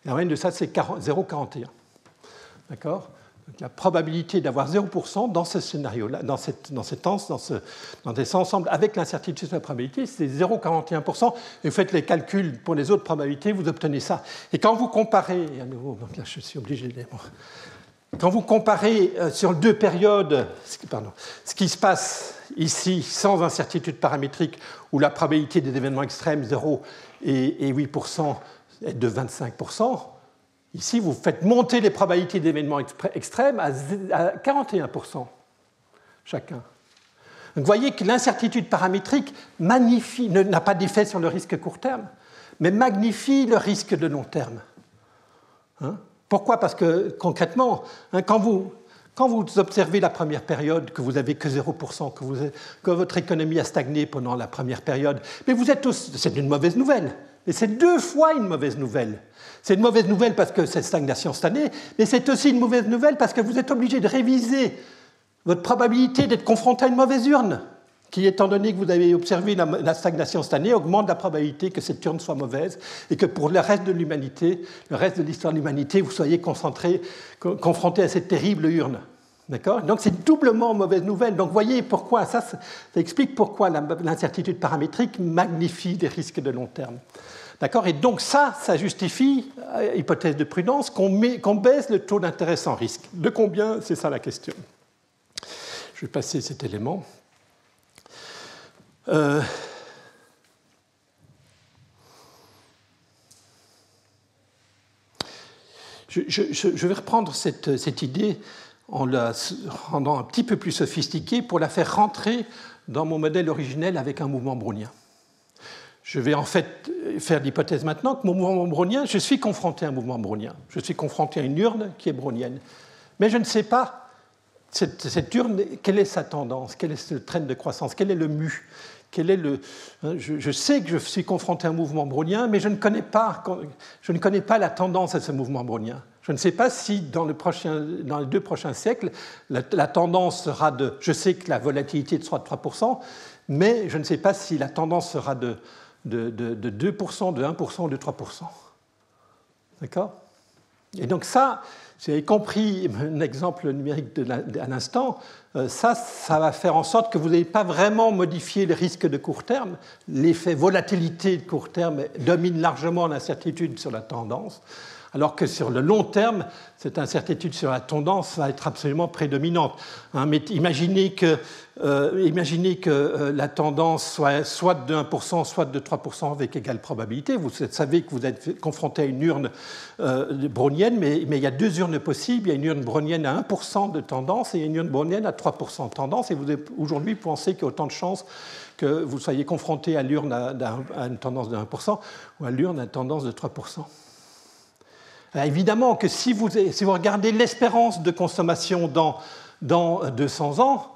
La moyenne de ça, c'est 0,41. D'accord ? Donc, la probabilité d'avoir 0% dans ce scénario-là, dans cet ensemble avec l'incertitude sur la probabilité, c'est 0,41%. Et vous faites les calculs pour les autres probabilités, vous obtenez ça. Et quand vous comparez, et à nouveau, donc là je suis obligé de quand vous comparez sur 2 périodes, ce qui se passe ici sans incertitude paramétrique, où la probabilité des événements extrêmes, 0 et 8%, est de 25%, ici, vous faites monter les probabilités d'événements extrêmes à 41% chacun. Donc, vous voyez que l'incertitude paramétrique n'a pas d'effet sur le risque court terme, mais magnifie le risque de long terme. Pourquoi ? Parce que, concrètement, quand vous observez la première période, que vous n'avez que 0%, que votre économie a stagné pendant la première période, mais c'est une mauvaise nouvelle. Et c'est 2 fois une mauvaise nouvelle. C'est une mauvaise nouvelle parce que c'est stagnation cette année, mais c'est aussi une mauvaise nouvelle parce que vous êtes obligé de réviser votre probabilité d'être confronté à une mauvaise urne, qui, étant donné que vous avez observé la stagnation cette année, augmente la probabilité que cette urne soit mauvaise et que pour le reste de l'humanité, le reste de l'histoire de l'humanité, vous soyez confronté à cette terrible urne. D'accord ? Donc c'est doublement mauvaise nouvelle. Donc vous voyez pourquoi, ça explique pourquoi l'incertitude paramétrique magnifie les risques de long terme. D'accord ? Et donc ça justifie, hypothèse de prudence, qu'on baisse le taux d'intérêt sans risque. De combien ? C'est ça la question. Je vais passer cet élément. Je vais reprendre cette idée en la rendant un petit peu plus sophistiquée pour la faire rentrer dans mon modèle originel avec un mouvement brownien. Je vais en fait faire l'hypothèse maintenant que mon mouvement brownien, je suis confronté à un mouvement brownien. Je suis confronté à une urne qui est brownienne. Mais je ne sais pas, cette urne, quelle est sa tendance, quel est ce trend de croissance, quel est le mu, je sais que je suis confronté à un mouvement brownien, mais je ne connais pas la tendance à ce mouvement brownien. Je ne sais pas si dans les 2 prochains siècles, la tendance sera de... Je sais que la volatilité sera de 3%, mais je ne sais pas si la tendance sera de 2%, de 1% ou de 3%. D'accord ? Et donc ça, vous avez compris un exemple numérique à l'instant, ça va faire en sorte que vous n'allez pas vraiment modifier les risques de court terme. L'effet volatilité de court terme domine largement l'incertitude sur la tendance, alors que sur le long terme, cette incertitude sur la tendance va être absolument prédominante. Mais imaginez que la tendance soit de 1%, soit de 3% avec égale probabilité. Vous savez que vous êtes confronté à une urne brownienne, mais il y a 2 urnes possibles. Il y a une urne brownienne à 1% de tendance et une urne brownienne à 3% de tendance. Et vous aujourd'hui pensez qu'il y a autant de chances que vous soyez confronté à l'urne à une tendance de 1% ou à l'urne à une tendance de 3%. Alors évidemment que si vous regardez l'espérance de consommation dans 200 ans,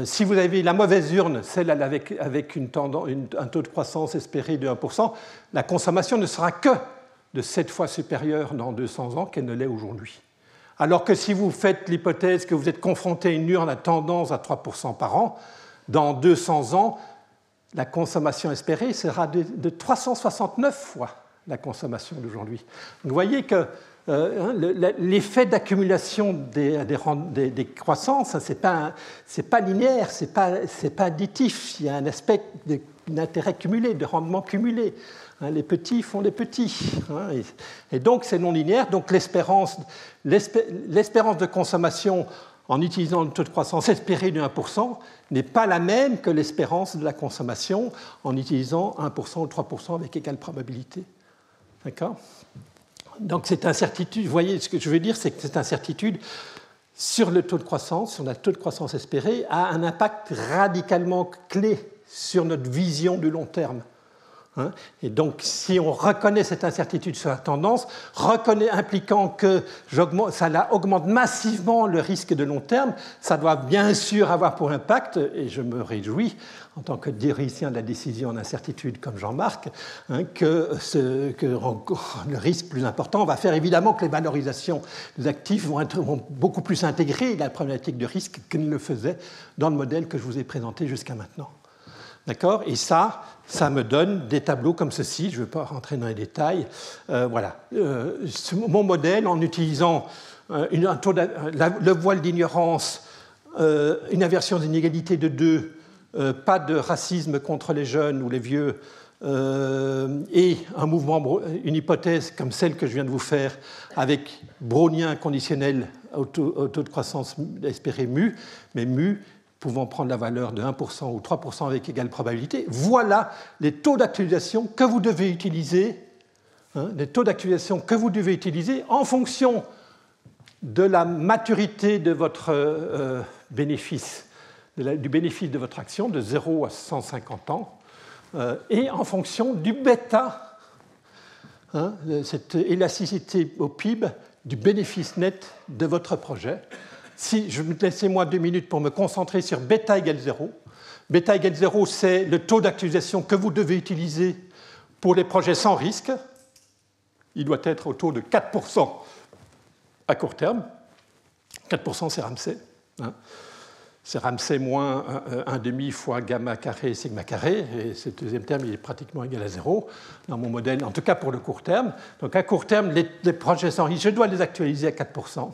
si vous avez la mauvaise urne, celle avec un taux de croissance espéré de 1%, la consommation ne sera que de 7 fois supérieure dans 200 ans qu'elle ne l'est aujourd'hui. Alors que si vous faites l'hypothèse que vous êtes confronté à une urne à tendance à 3% par an, dans 200 ans, la consommation espérée sera de 369 fois la consommation d'aujourd'hui. Vous voyez que l'effet d'accumulation des croissances, ce n'est pas linéaire, ce n'est pas additif, il y a un aspect d'intérêt cumulé, de rendement cumulé. Hein, les petits font les petits. Hein, et donc, c'est non linéaire. Donc, l'espérance de consommation en utilisant le taux de croissance espéré de 1% n'est pas la même que l'espérance de la consommation en utilisant 1% ou 3% avec égale probabilité. D'accord ? Donc, cette incertitude, vous voyez, ce que je veux dire, c'est que cette incertitude sur le taux de croissance, sur le taux de croissance espéré, a un impact radicalement clé sur notre vision du long terme. Et donc, si on reconnaît cette incertitude sur la tendance, impliquant que ça augmente massivement le risque de long terme, ça doit bien sûr avoir pour impact, et je me réjouis en tant que théoricien de la décision en incertitude comme Jean-Marc, que le risque plus important va faire évidemment que les valorisations des actifs vont beaucoup plus intégrer la problématique de risque qu'ils ne le faisaient dans le modèle que je vous ai présenté jusqu'à maintenant. D'accord ? Et ça me donne des tableaux comme ceci. Je ne vais pas rentrer dans les détails. Voilà. Mon modèle, en utilisant le voile d'ignorance, une inversion des inégalités de 2, pas de racisme contre les jeunes ou les vieux, et une hypothèse comme celle que je viens de vous faire, avec brownien conditionnel au taux de croissance espéré mu, mais mu pouvant prendre la valeur de 1% ou 3% avec égale probabilité, voilà les taux d'actualisation que vous devez utiliser, les taux d'actualisation que vous devez utiliser en fonction de la maturité de votre bénéfice, du bénéfice de votre action, de 0 à 150 ans, et en fonction du bêta, cette élasticité au PIB, du bénéfice net de votre projet. Laissez-moi 2 minutes pour me concentrer sur bêta égale 0. Bêta égale 0, c'est le taux d'actualisation que vous devez utiliser pour les projets sans risque. Il doit être autour de 4% à court terme. 4%, c'est Ramsey. C'est Ramsey moins 1,5 fois gamma carré sigma carré. Et ce deuxième terme, il est pratiquement égal à 0 dans mon modèle, en tout cas pour le court terme. Donc à court terme, les projets sans risque, je dois les actualiser à 4%.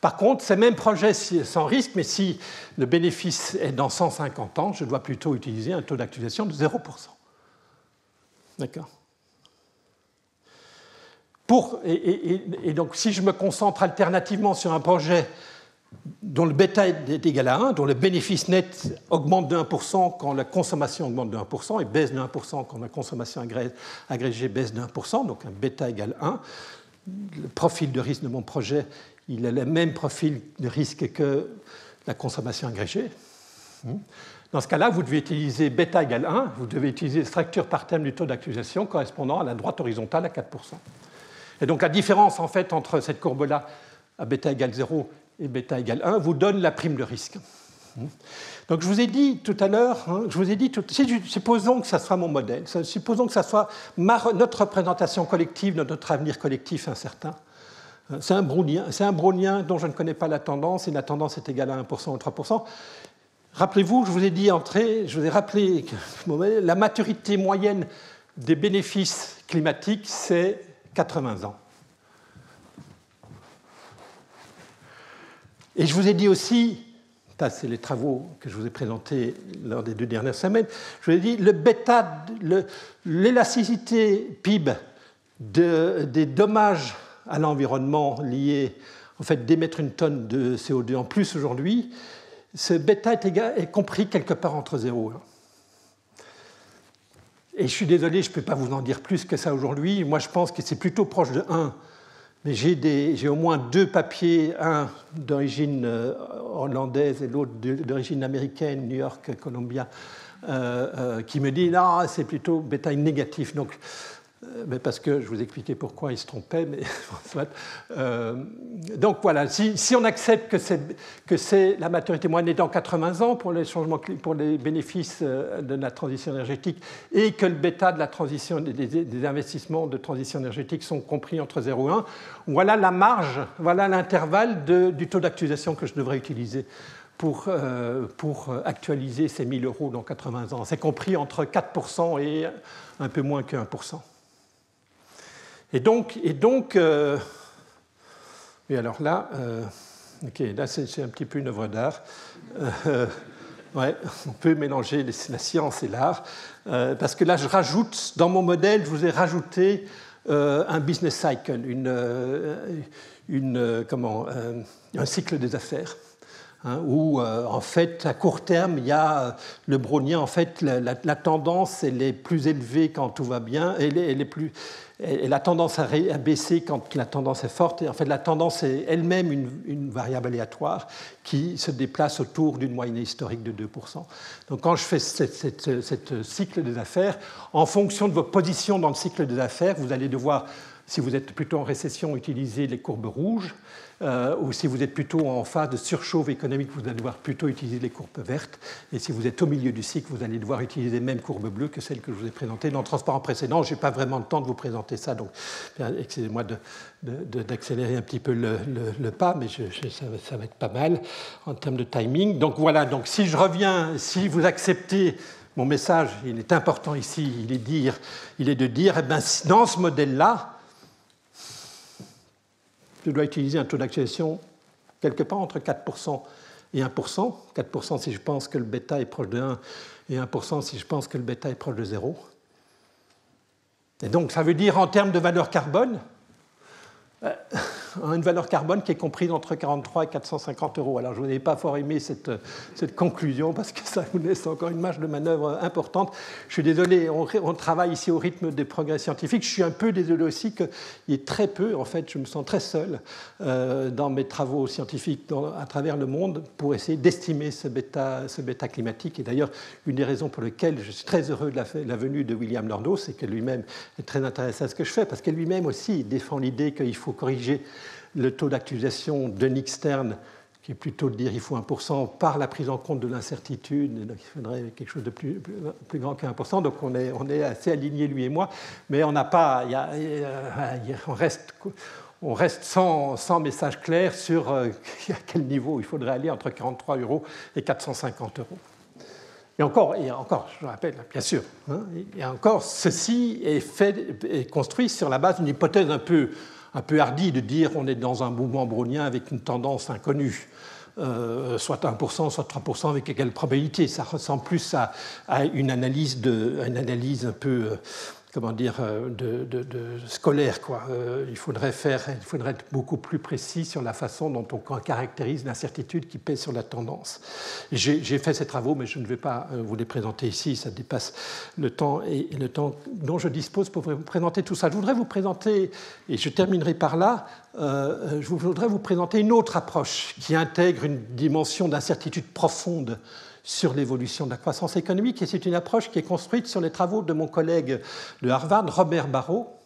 Par contre, ces mêmes projets sans risque, mais si le bénéfice est dans 150 ans, je dois plutôt utiliser un taux d'actualisation de 0%. D'accord ? Et donc, si je me concentre alternativement sur un projet dont le bêta est égal à 1, dont le bénéfice net augmente de 1% quand la consommation augmente de 1% et baisse de 1% quand la consommation agrégée baisse de 1%, donc un bêta égale 1, le profil de risque de mon projet, il a le même profil de risque que la consommation agrégée. Dans ce cas-là, vous devez utiliser bêta égale 1, vous devez utiliser la structure par terme du taux d'actualisation correspondant à la droite horizontale à 4%. Et donc la différence en fait entre cette courbe-là à bêta égale 0 et bêta égale 1 vous donne la prime de risque. Donc je vous ai dit tout à l'heure, supposons que ça soit mon modèle, supposons que ça soit notre représentation collective de notre avenir collectif incertain. C'est un brownien dont je ne connais pas la tendance, et la tendance est égale à 1% ou 3%. Rappelez-vous, je vous ai rappelé que la maturité moyenne des bénéfices climatiques, c'est 80 ans. Et je vous ai dit aussi, ça c'est les travaux que je vous ai présentés lors des 2 dernières semaines, je vous ai dit l'élasticité PIB des dommages à l'environnement liés au fait d'émettre une tonne de CO2 en plus aujourd'hui, ce bêta est compris quelque part entre 0 et 1. Et je suis désolé, je ne peux pas vous en dire plus que ça aujourd'hui. Moi, je pense que c'est plutôt proche de 1. Mais j'ai au moins 2 papiers, un d'origine hollandaise et l'autre d'origine américaine, New York, Columbia, qui me disent non, c'est plutôt bêta négatif. Donc, mais parce que je vous ai expliqué pourquoi ils se trompaient, mais donc voilà, si on accepte que c'est la maturité moyenne est dans 80 ans pour les changements, pour les bénéfices de la transition énergétique, et que le bêta de la transition des investissements de transition énergétique sont compris entre 0 et 1, voilà la marge, voilà l'intervalle du taux d'actualisation que je devrais utiliser pour actualiser ces 1 000 € dans 80 ans. C'est compris entre 4% et un peu moins que 1%. Et alors là, là c'est un petit peu une œuvre d'art. Ouais, on peut mélanger la science et l'art, parce que là, je rajoute, dans mon modèle, je vous ai rajouté un business cycle, un cycle des affaires. Hein, où, en fait, à court terme, il y a le brownien, en fait, la tendance, elle est plus élevée quand tout va bien, et la tendance à baisser quand la tendance est forte. Et en fait, la tendance est elle-même une variable aléatoire qui se déplace autour d'une moyenne historique de 2%. Donc, quand je fais cette cycle des affaires, en fonction de votre position dans le cycle des affaires, vous allez devoir, si vous êtes plutôt en récession, utiliser les courbes rouges. Ou si vous êtes plutôt en phase de surchauffe économique, vous allez devoir plutôt utiliser les courbes vertes. Et si vous êtes au milieu du cycle, vous allez devoir utiliser les mêmes courbes bleues que celles que je vous ai présentées dans le transparent précédent. Je n'ai pas vraiment le temps de vous présenter ça, donc excusez-moi d'accélérer un petit peu le pas, mais ça va être pas mal en termes de timing. Donc voilà, donc si je reviens, si vous acceptez mon message, il est important ici, il est de dire, eh bien, dans ce modèle-là, je dois utiliser un taux d'actualisation quelque part entre 4% et 1%. 4% si je pense que le bêta est proche de 1 et 1% si je pense que le bêta est proche de 0. Et donc, ça veut dire en termes de valeur carbone, une valeur carbone qui est comprise entre 43 et 450 euros. Alors, je n'ai pas fort aimé cette conclusion parce que ça vous laisse encore une marge de manœuvre importante. Je suis désolé, on travaille ici au rythme des progrès scientifiques. Je suis un peu désolé aussi qu'il y ait très peu, en fait, je me sens très seul dans mes travaux scientifiques à travers le monde pour essayer d'estimer ce bêta climatique. Et d'ailleurs, une des raisons pour lesquelles je suis très heureux de la venue de William Lordo, c'est que lui-même est très intéressé à ce que je fais, parce que lui-même aussi défend l'idée qu'il faut corriger le taux d'actualisation de Nick Stern, qui est plutôt de dire qu'il faut 1% par la prise en compte de l'incertitude, donc il faudrait quelque chose de plus grand que 1%, donc on est assez alignés, lui et moi, mais on n'a pas, on reste sans message clair sur à quel niveau il faudrait aller entre 43 euros et 450 euros. Et encore, je rappelle, bien sûr, hein, et encore, ceci est construit sur la base d'une hypothèse un peu hardie de dire on est dans un mouvement brownien avec une tendance inconnue, soit 1%, soit 3% avec égale probabilité. Ça ressemble plus à une analyse un peu comment dire, scolaire, quoi. Il faudrait être beaucoup plus précis sur la façon dont on caractérise l'incertitude qui pèse sur la tendance. J'ai fait ces travaux, mais je ne vais pas vous les présenter ici, ça dépasse le temps dont je dispose pour vous présenter tout ça. Je voudrais vous présenter, et je terminerai par là, je voudrais vous présenter une autre approche qui intègre une dimension d'incertitude profonde sur l'évolution de la croissance économique, et c'est une approche qui est construite sur les travaux de mon collègue de Harvard, Robert Barro,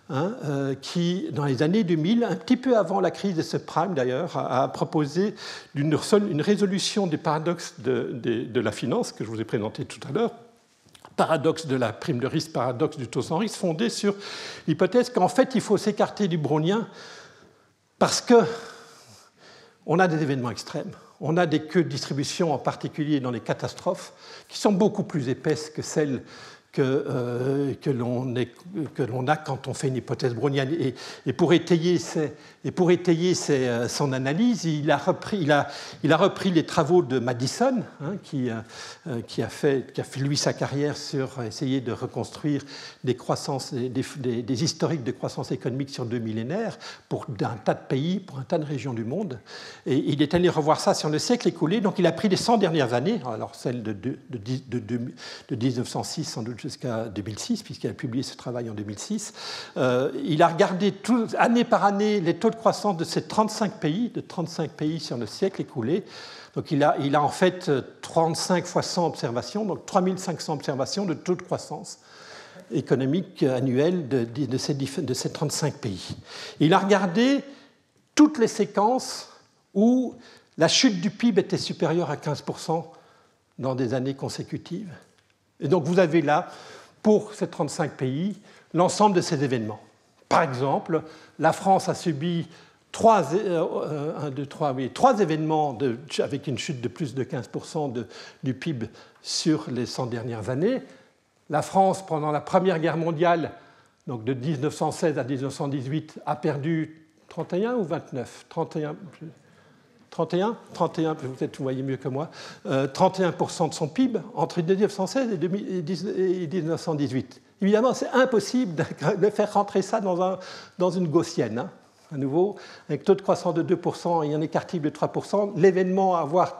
hein, qui, dans les années 2000, un petit peu avant la crise des subprimes d'ailleurs, a proposé une résolution des paradoxes de la finance, que je vous ai présenté tout à l'heure, paradoxe de la prime de risque, paradoxe du taux sans risque, fondé sur l'hypothèse qu'en fait, il faut s'écarter du brownien parce qu'on a des événements extrêmes. On a des queues de distribution, en particulier dans les catastrophes, qui sont beaucoup plus épaisses que celles que l'on a quand on fait une hypothèse brownienne. Et pour étayer son analyse, il a repris les travaux de Madison, hein, qui a fait lui sa carrière sur essayer de reconstruire des historiques de croissance économique sur 2 millénaires pour un tas de pays, pour un tas de régions du monde. Et il est allé revoir ça sur le siècle écoulé. Donc il a pris les 100 dernières années, alors celles de 1906 sans doute jusqu'à 2006, puisqu'il a publié ce travail en 2006. Il a regardé année par année les taux de croissance de ces 35 pays sur le siècle écoulé. Donc il a en fait 35 fois 100 observations, donc 3500 observations de taux de croissance économique annuel de ces 35 pays. Il a regardé toutes les séquences où la chute du PIB était supérieure à 15% dans des années consécutives. Et donc vous avez là, pour ces 35 pays, l'ensemble de ces événements. Par exemple, la France a subi trois événements avec une chute de plus de 15% du PIB sur les 100 dernières années. La France, pendant la Première Guerre mondiale, donc de 1916 à 1918, a perdu 31 ou 29 31 31, peut-être vous voyez mieux que moi, 31% de son PIB entre 1916 et 1918. Évidemment, c'est impossible de faire rentrer ça dans une gaussienne. Hein. À nouveau, avec taux de croissance de 2% et un écart type de 3%, l'événement à avoir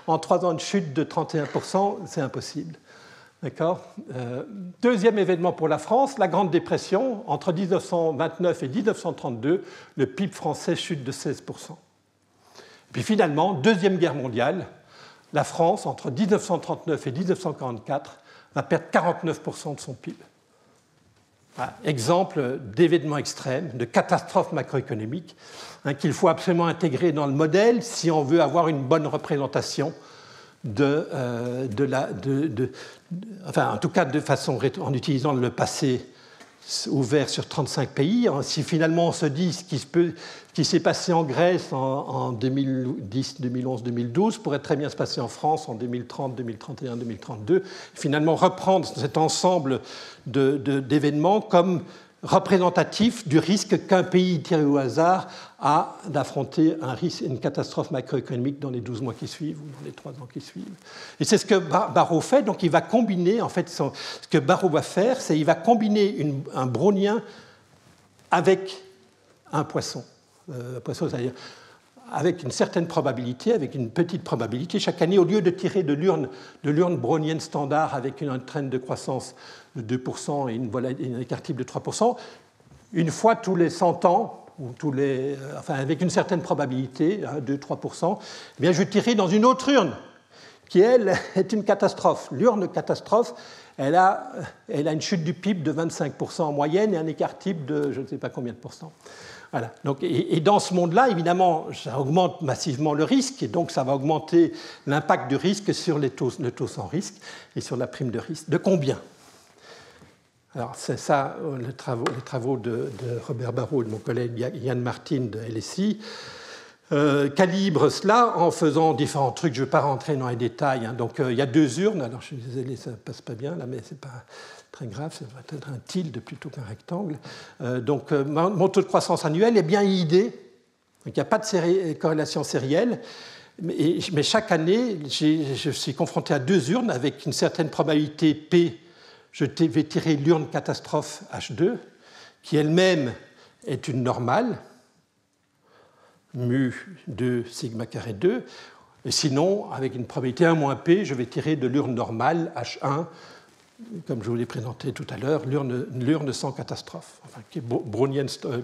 en 3 ans une chute de 31%, c'est impossible. D'accord. Deuxième événement pour la France, la Grande Dépression. Entre 1929 et 1932, le PIB français chute de 16%. Puis finalement, Deuxième Guerre mondiale, la France, entre 1939 et 1944, va perdre 49% de son PIB. Voilà. Exemple d'événements extrêmes, de catastrophes macroéconomiques, hein, qu'il faut absolument intégrer dans le modèle si on veut avoir une bonne représentation enfin, en tout cas de façon en utilisant le passé ouvert sur 35 pays. Si finalement on se dit ce qui s'est passé en Grèce en 2010, 2011, 2012 pourrait très bien se passer en France en 2030, 2031, 2032. Finalement reprendre cet ensemble d'événements comme représentatif du risque qu'un pays tiré au hasard a d'affronter une catastrophe macroéconomique dans les 12 mois qui suivent ou dans les 3 ans qui suivent. Et c'est ce que Barrault fait. Donc il va combiner, en fait, ce que Barrault va faire, c'est qu'il va combiner un brownien avec un poisson. C'est-à-dire avec une certaine probabilité, avec une petite probabilité. Chaque année, au lieu de tirer de l'urne brownienne standard avec une trend de croissance de 2% et un écart type de 3%, une fois tous les 100 ans, ou avec une certaine probabilité, 2-3%, eh bien, je tirerai dans une autre urne, qui, elle, est une catastrophe. L'urne catastrophe, elle a une chute du PIB de 25% en moyenne et un écart type de je ne sais pas combien de pourcents. Voilà. Donc, et dans ce monde-là, évidemment, ça augmente massivement le risque, et donc ça va augmenter l'impact du risque sur le taux sans risque et sur la prime de risque. De combien? Alors, c'est ça, les travaux de Robert Barrault et de mon collègue Yann Martin de LSI calibrent cela en faisant différents trucs. Je ne vais pas rentrer dans les détails. Hein. Donc, il y a 2 urnes. Alors, je suis désolé, ça ne passe pas bien là, mais ce n'est pas très grave. Ça devrait être un tilde plutôt qu'un rectangle. Donc, mon taux de croissance annuel est bien ID. Donc, il n'y a pas de corrélation sérielle. Mais chaque année, je suis confronté à 2 urnes avec une certaine probabilité P. Je vais tirer l'urne catastrophe H2, qui elle-même est une normale, mu 2 sigma carré 2. Et sinon, avec une probabilité 1 moins P, je vais tirer de l'urne normale H1, comme je vous l'ai présenté tout à l'heure, l'urne sans catastrophe, enfin, qui est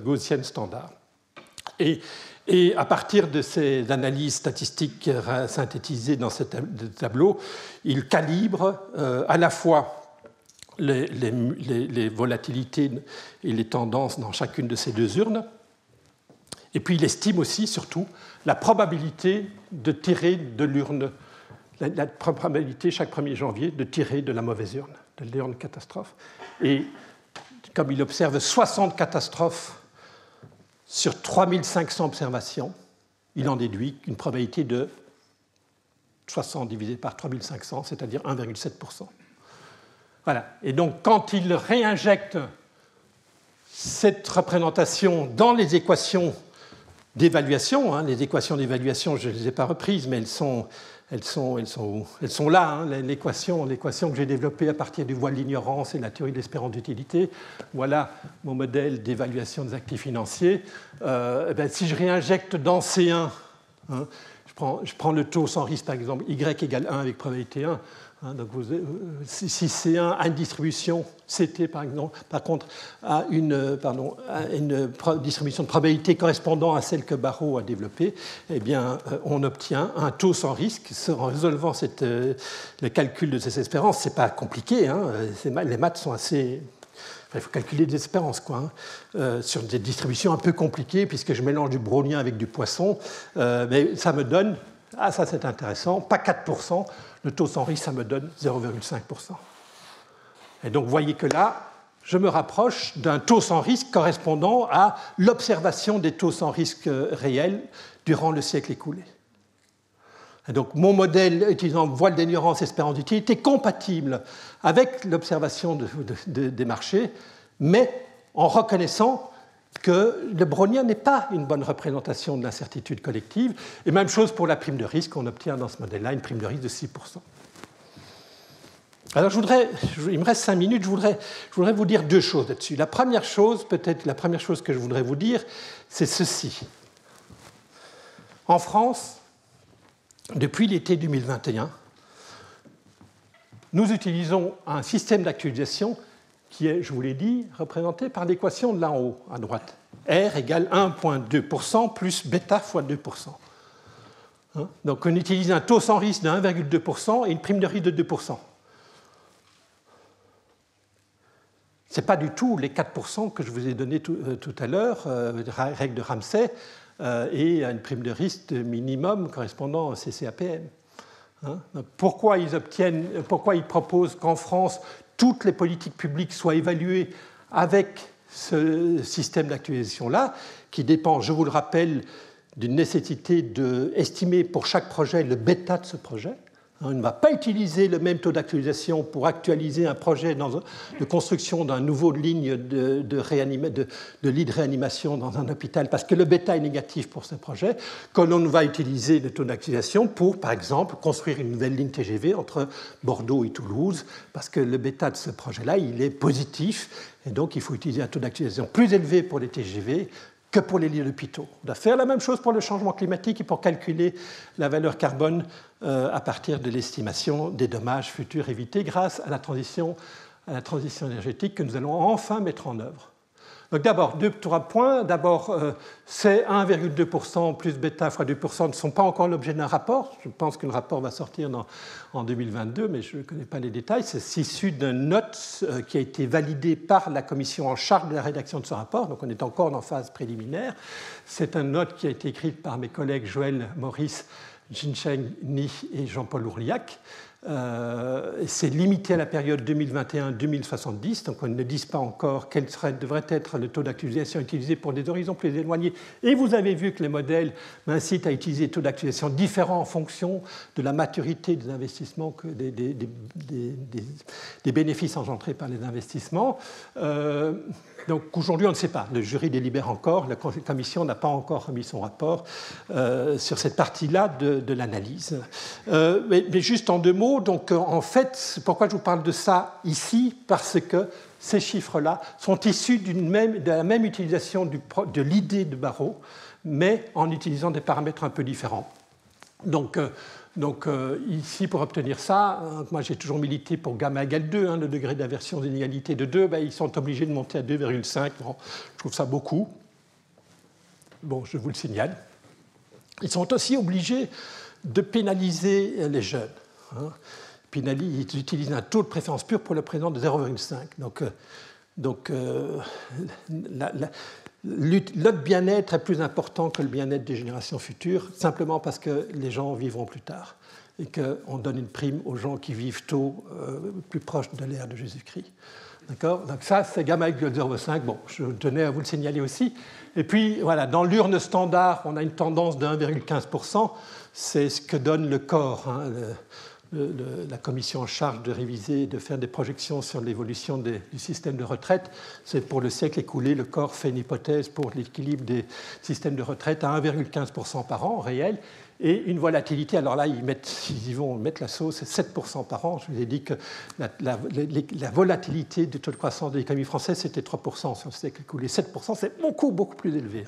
gaussienne standard. Et à partir de ces analyses statistiques synthétisées dans ce tableau, il calibre à la fois les volatilités et les tendances dans chacune de ces 2 urnes. Et puis il estime aussi, surtout, la probabilité de tirer de l'urne, la probabilité chaque 1er janvier de tirer de la mauvaise urne, de l'urne catastrophe. Et comme il observe 60 catastrophes sur 3500 observations, il en déduit une probabilité de 60 divisé par 3500, c'est-à-dire 1,7%. Voilà. Et donc, quand il réinjecte cette représentation dans les équations d'évaluation, hein, les équations d'évaluation, je ne les ai pas reprises, mais elles sont là, hein, l'équation que j'ai développée à partir du voile de l'ignorance et la théorie de l'espérance d'utilité. Voilà mon modèle d'évaluation des actifs financiers. Si je réinjecte dans C1, hein, je prends le taux sans risque, par exemple, Y égale 1 avec probabilité 1. Hein, donc si C1 a une distribution, CT par exemple, par contre, a une distribution de probabilité correspondant à celle que Barrault a développée, eh bien, on obtient un taux sans risque. En résolvant le calcul de ces espérances, ce n'est pas compliqué. Hein, les maths sont assez... Enfin, il faut calculer des espérances, quoi, hein, sur des distributions un peu compliquées, puisque je mélange du brownien avec du poisson. Mais ça me donne... Ah, ça c'est intéressant, pas 4%, le taux sans risque, ça me donne 0,5%. Et donc vous voyez que là, je me rapproche d'un taux sans risque correspondant à l'observation des taux sans risque réels durant le siècle écoulé. Et donc mon modèle utilisant voile d'ignorance, espérance d'utilité est compatible avec l'observation des marchés, mais en reconnaissant que le brownien n'est pas une bonne représentation de l'incertitude collective. Et même chose pour la prime de risque, on obtient dans ce modèle-là une prime de risque de 6%. Alors il me reste 5 minutes, je voudrais vous dire 2 choses là-dessus. La première chose que je voudrais vous dire, c'est ceci. En France, depuis l'été 2021, nous utilisons un système d'actualisation qui est, je vous l'ai dit, représenté par l'équation de là en haut, à droite. R égale 1,2% plus bêta fois 2%. Donc on utilise un taux sans risque de 1,2% et une prime de risque de 2%. Ce n'est pas du tout les 4% que je vous ai donnés tout à l'heure, règle de Ramsey, et une prime de risque minimum correspondant au CCAPM. Pourquoi ils proposent qu'en France, toutes les politiques publiques soient évaluées avec ce système d'actualisation-là, qui dépend, je vous le rappelle, d'une nécessité d'estimer pour chaque projet le bêta de ce projet. On ne va pas utiliser le même taux d'actualisation pour actualiser un projet de construction d'un nouveau ligne de lit de réanimation dans un hôpital parce que le bêta est négatif pour ce projet, que l'on va utiliser le taux d'actualisation pour, par exemple, construire une nouvelle ligne TGV entre Bordeaux et Toulouse parce que le bêta de ce projet-là, il est positif et donc il faut utiliser un taux d'actualisation plus élevé pour les TGV que pour les lits d'hôpitaux. On doit faire la même chose pour le changement climatique et pour calculer la valeur carbone à partir de l'estimation des dommages futurs évités grâce à la transition énergétique que nous allons enfin mettre en œuvre. Donc d'abord, 2-3 points. D'abord, ces 1,2% plus bêta fois 2% ne sont pas encore l'objet d'un rapport. Je pense que le rapport va sortir en 2022, mais je ne connais pas les détails. C'est issu d'une note qui a été validée par la commission en charge de la rédaction de ce rapport, donc on est encore en phase préliminaire. C'est une note qui a été écrite par mes collègues Joël Maurice, Jincheng Ni et Jean-Paul Ourliac. C'est limité à la période 2021-2070, donc on ne dit pas encore quel devrait être le taux d'actualisation utilisé pour des horizons plus éloignés. Et vous avez vu que les modèles m'incitent à utiliser des taux d'actualisation différents en fonction de la maturité des investissements, des bénéfices engendrés par les investissements. Donc aujourd'hui, on ne sait pas. Le jury délibère encore. La commission n'a pas encore remis son rapport sur cette partie-là de l'analyse. Mais juste en 2 mots, donc en fait, pourquoi je vous parle de ça ici? Parce que ces chiffres-là sont issus de la même utilisation de l'idée de Barrow, mais en utilisant des paramètres un peu différents. Donc ici, pour obtenir ça, moi j'ai toujours milité pour gamma égale 2, le degré d'aversion des inégalités de 2, ils sont obligés de monter à 2,5. Bon, je trouve ça beaucoup. Bon, je vous le signale. Ils sont aussi obligés de pénaliser les jeunes. Ils utilisent un taux de préférence pure pour le présent de 0,5. Donc notre bien-être est plus important que le bien-être des générations futures, simplement parce que les gens vivront plus tard et qu'on donne une prime aux gens qui vivent tôt, plus proche de l'ère de Jésus-Christ. D'accord ? Donc ça, c'est gamma égale 0,5. Bon, je tenais à vous le signaler aussi. Et puis, voilà, dans l'urne standard, on a une tendance de 1,15%. C'est ce que donne le corps, la commission en charge de réviser et de faire des projections sur l'évolution du système de retraite. C'est pour le siècle écoulé, le corps fait une hypothèse pour l'équilibre des systèmes de retraite à 1,15% par an réel et une volatilité. Alors là, ils vont mettre la sauce, c'est 7% par an. Je vous ai dit que la volatilité du taux de croissance de l'économie française, c'était 3% sur le siècle écoulé. 7%, c'est beaucoup, beaucoup plus élevé.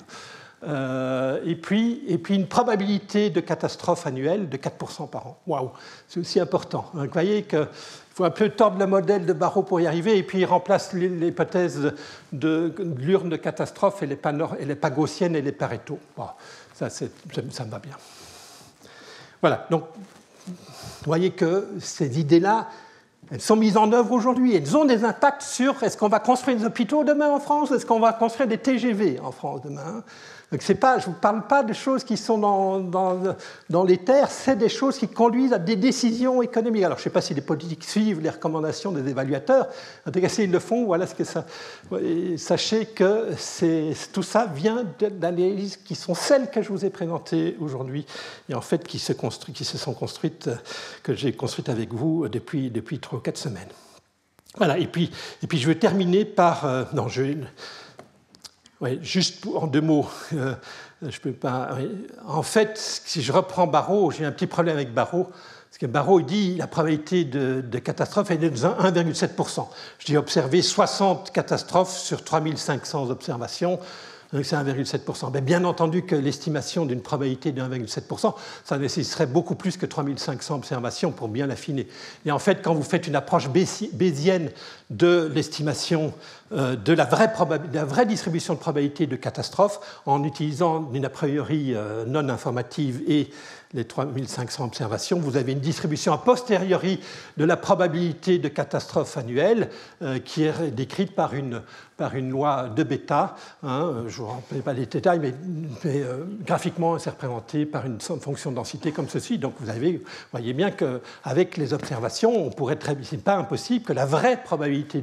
Et puis une probabilité de catastrophe annuelle de 4% par an. Waouh, c'est aussi important. Donc, vous voyez qu'il faut un peu tordre le modèle de Barrow pour y arriver, et puis il remplace l'hypothèse de l'urne de catastrophe et les pas gaussiennes et les Pareto. Bon, ça me va bien. Voilà, donc vous voyez que ces idées-là, elles sont mises en œuvre aujourd'hui. Elles ont des impacts sur est-ce qu'on va construire des hôpitaux demain en France, est-ce qu'on va construire des TGV en France demain. Donc je ne vous parle pas de choses qui sont dans les terres, c'est des choses qui conduisent à des décisions économiques. Alors je ne sais pas si les politiques suivent les recommandations des évaluateurs, en tout cas s'ils le font, voilà ce que ça... Sachez que tout ça vient d'analyses qui sont celles que je vous ai présentées aujourd'hui, et en fait qui se sont construites, que j'ai construites avec vous depuis 3 ou 4 semaines. Voilà, et puis je vais terminer par... Oui, juste en 2 mots. Je peux pas. Oui. En fait, si je reprends Barrault, j'ai un petit problème avec Barrault. Parce que Barrault, il dit la probabilité de catastrophe est de 1,7%. Je dis observer 60 catastrophes sur 3500 observations. Donc c'est 1,7%. Bien entendu que l'estimation d'une probabilité de 1,7%, ça nécessiterait beaucoup plus que 3500 observations pour bien l'affiner. Et en fait, quand vous faites une approche bayésienne de l'estimation de la vraie distribution de probabilité de catastrophe, en utilisant une a priori non informative et les 3500 observations, vous avez une distribution a posteriori de la probabilité de catastrophe annuelle qui est décrite par une loi de bêta. Je ne vous rappelle pas les détails, mais graphiquement, c'est représenté par une fonction de densité comme ceci. Donc vous voyez bien qu'avec les observations, on pourrait c'est pas impossible que la vraie probabilité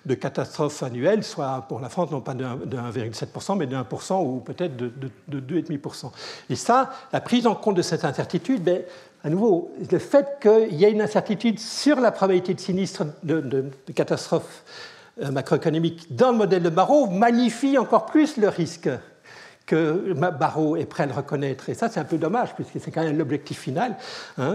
de catastrophe annuelle soit pour la France non pas de 1,7%, mais de 1% ou peut-être de 2,5%. Et ça, la prise en compte de cette incertitude, à nouveau, le fait qu'il y ait une incertitude sur la probabilité de sinistre de catastrophe macroéconomique dans le modèle de Barrault magnifie encore plus le risque que Barrault est prêt à le reconnaître. Et ça, c'est un peu dommage, puisque c'est quand même l'objectif final,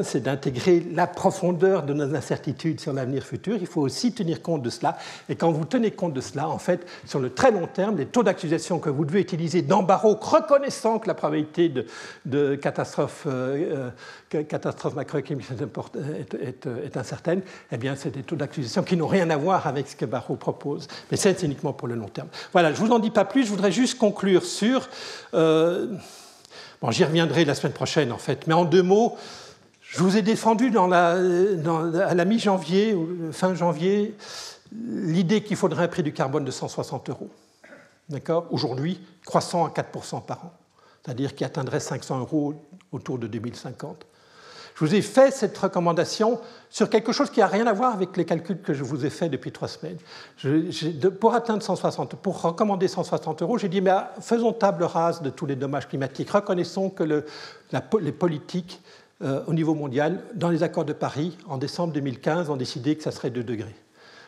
c'est d'intégrer la profondeur de nos incertitudes sur l'avenir futur. Il faut aussi tenir compte de cela. Et quand vous tenez compte de cela, en fait, sur le très long terme, les taux d'accusation que vous devez utiliser dans Barrault, reconnaissant que la probabilité de catastrophe macroéconomique est incertaine, eh bien, c'est des taux d'accusation qui n'ont rien à voir avec ce que Barrault propose. Mais c'est uniquement pour le long terme. Voilà, je ne vous en dis pas plus. Je voudrais juste conclure sur... j'y reviendrai la semaine prochaine, en fait. Mais en 2 mots, je vous ai défendu à la mi-janvier, ou fin janvier, l'idée qu'il faudrait un prix du carbone de 160 €. D'accord ? Aujourd'hui, croissant à 4% par an. C'est-à-dire qu'il atteindrait 500 € autour de 2050. Je vous ai fait cette recommandation sur quelque chose qui n'a rien à voir avec les calculs que je vous ai faits depuis 3 semaines. Pour recommander 160 €, j'ai dit, faisons table rase de tous les dommages climatiques. Reconnaissons que les politiques au niveau mondial, dans les accords de Paris, en décembre 2015, ont décidé que ça serait 2 degrés.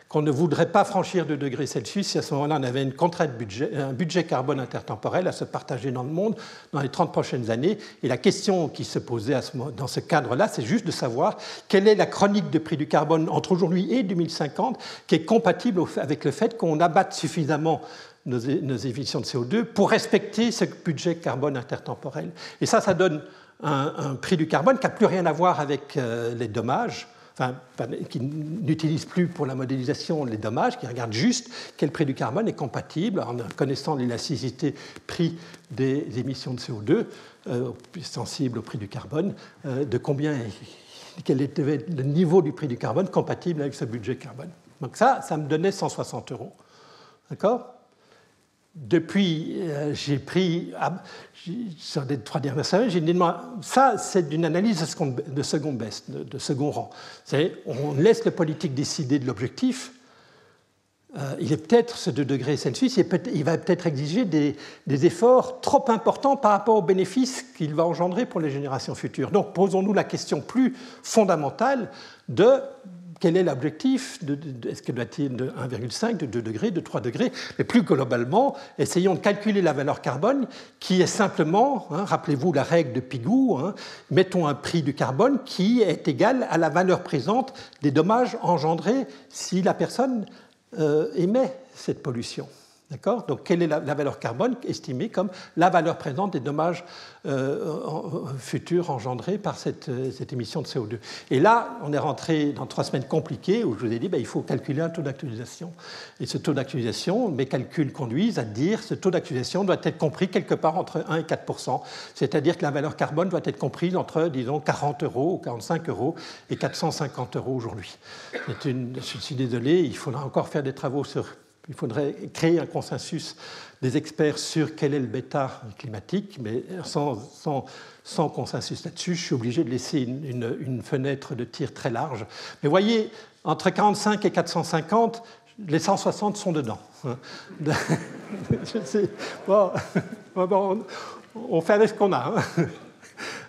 Qu'on ne voudrait pas franchir 2 degrés Celsius si à ce moment-là on avait une contrainte un budget carbone intertemporel à se partager dans le monde dans les 30 prochaines années. Et la question qui se posait dans ce cadre-là, c'est juste de savoir quelle est la chronique de prix du carbone entre aujourd'hui et 2050 qui est compatible avec le fait qu'on abatte suffisamment nos émissions de CO2 pour respecter ce budget carbone intertemporel. Et ça donne un prix du carbone qui n'a plus rien à voir avec les dommages, qui n'utilise plus pour la modélisation les dommages, qui regarde juste quel prix du carbone est compatible en connaissant l'élasticité prix des émissions de CO2 sensible au prix du carbone, quel était le niveau du prix du carbone compatible avec ce budget carbone. Donc ça me donnait 160 €. D'accord ? Depuis, j'ai pris, sur les 3 dernières semaines, j'ai dit, ça, c'est d'une analyse de second rang. On laisse le politique décider de l'objectif. Il est peut-être, ce 2 degrés Celsius, il va peut-être exiger des efforts trop importants par rapport aux bénéfices qu'il va engendrer pour les générations futures. Donc, posons-nous la question plus fondamentale de... Quel est l'objectif ? Est-ce qu'il doit être de 1,5, de 2 degrés, de 3 degrés ? Mais plus globalement, essayons de calculer la valeur carbone qui est simplement, rappelez-vous la règle de Pigou, mettons un prix du carbone qui est égal à la valeur présente des dommages engendrés si la personne émet cette pollution. D'accord ? Donc, quelle est la valeur carbone estimée comme la valeur présente des dommages futurs engendrés par cette émission de CO2 ? Et là, on est rentré dans 3 semaines compliquées où je vous ai dit il faut calculer un taux d'actualisation. Et ce taux d'actualisation, mes calculs conduisent à dire que ce taux d'actualisation doit être compris quelque part entre 1 et 4%. C'est-à-dire que la valeur carbone doit être comprise entre, disons, 40 € ou 45 € et 450 € aujourd'hui. Je suis désolé, il faudra encore faire des travaux Il faudrait créer un consensus des experts sur quel est le bêta climatique, mais sans consensus là-dessus, je suis obligé de laisser une fenêtre de tir très large. Mais voyez, entre 45 et 450, les 160 sont dedans. Je sais. Bon, on fait avec ce qu'on a.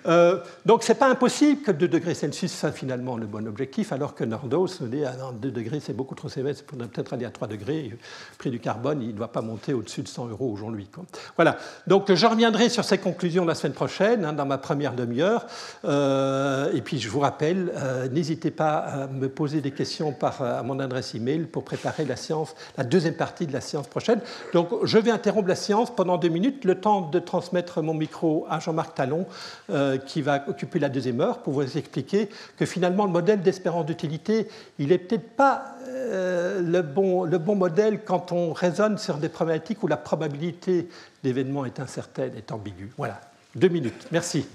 Donc, ce n'est pas impossible que 2 degrés Celsius soit finalement le bon objectif, alors que Nordos nous dit 2 degrés, c'est beaucoup trop sévère, il faudrait peut-être aller à 3 degrés. Le prix du carbone, il ne doit pas monter au-dessus de 100 € aujourd'hui. Voilà. Donc, je reviendrai sur ces conclusions la semaine prochaine, dans ma première demi-heure. Et puis, je vous rappelle, n'hésitez pas à me poser des questions à mon adresse email pour préparer la deuxième partie de la séance prochaine. Donc, je vais interrompre la séance pendant 2 minutes, le temps de transmettre mon micro à Jean-Marc Talon, qui va occuper la deuxième heure pour vous expliquer que finalement, le modèle d'espérance d'utilité, il n'est peut-être pas le bon modèle quand on raisonne sur des problématiques où la probabilité d'événement est incertaine, est ambiguë. Voilà, 2 minutes. Merci.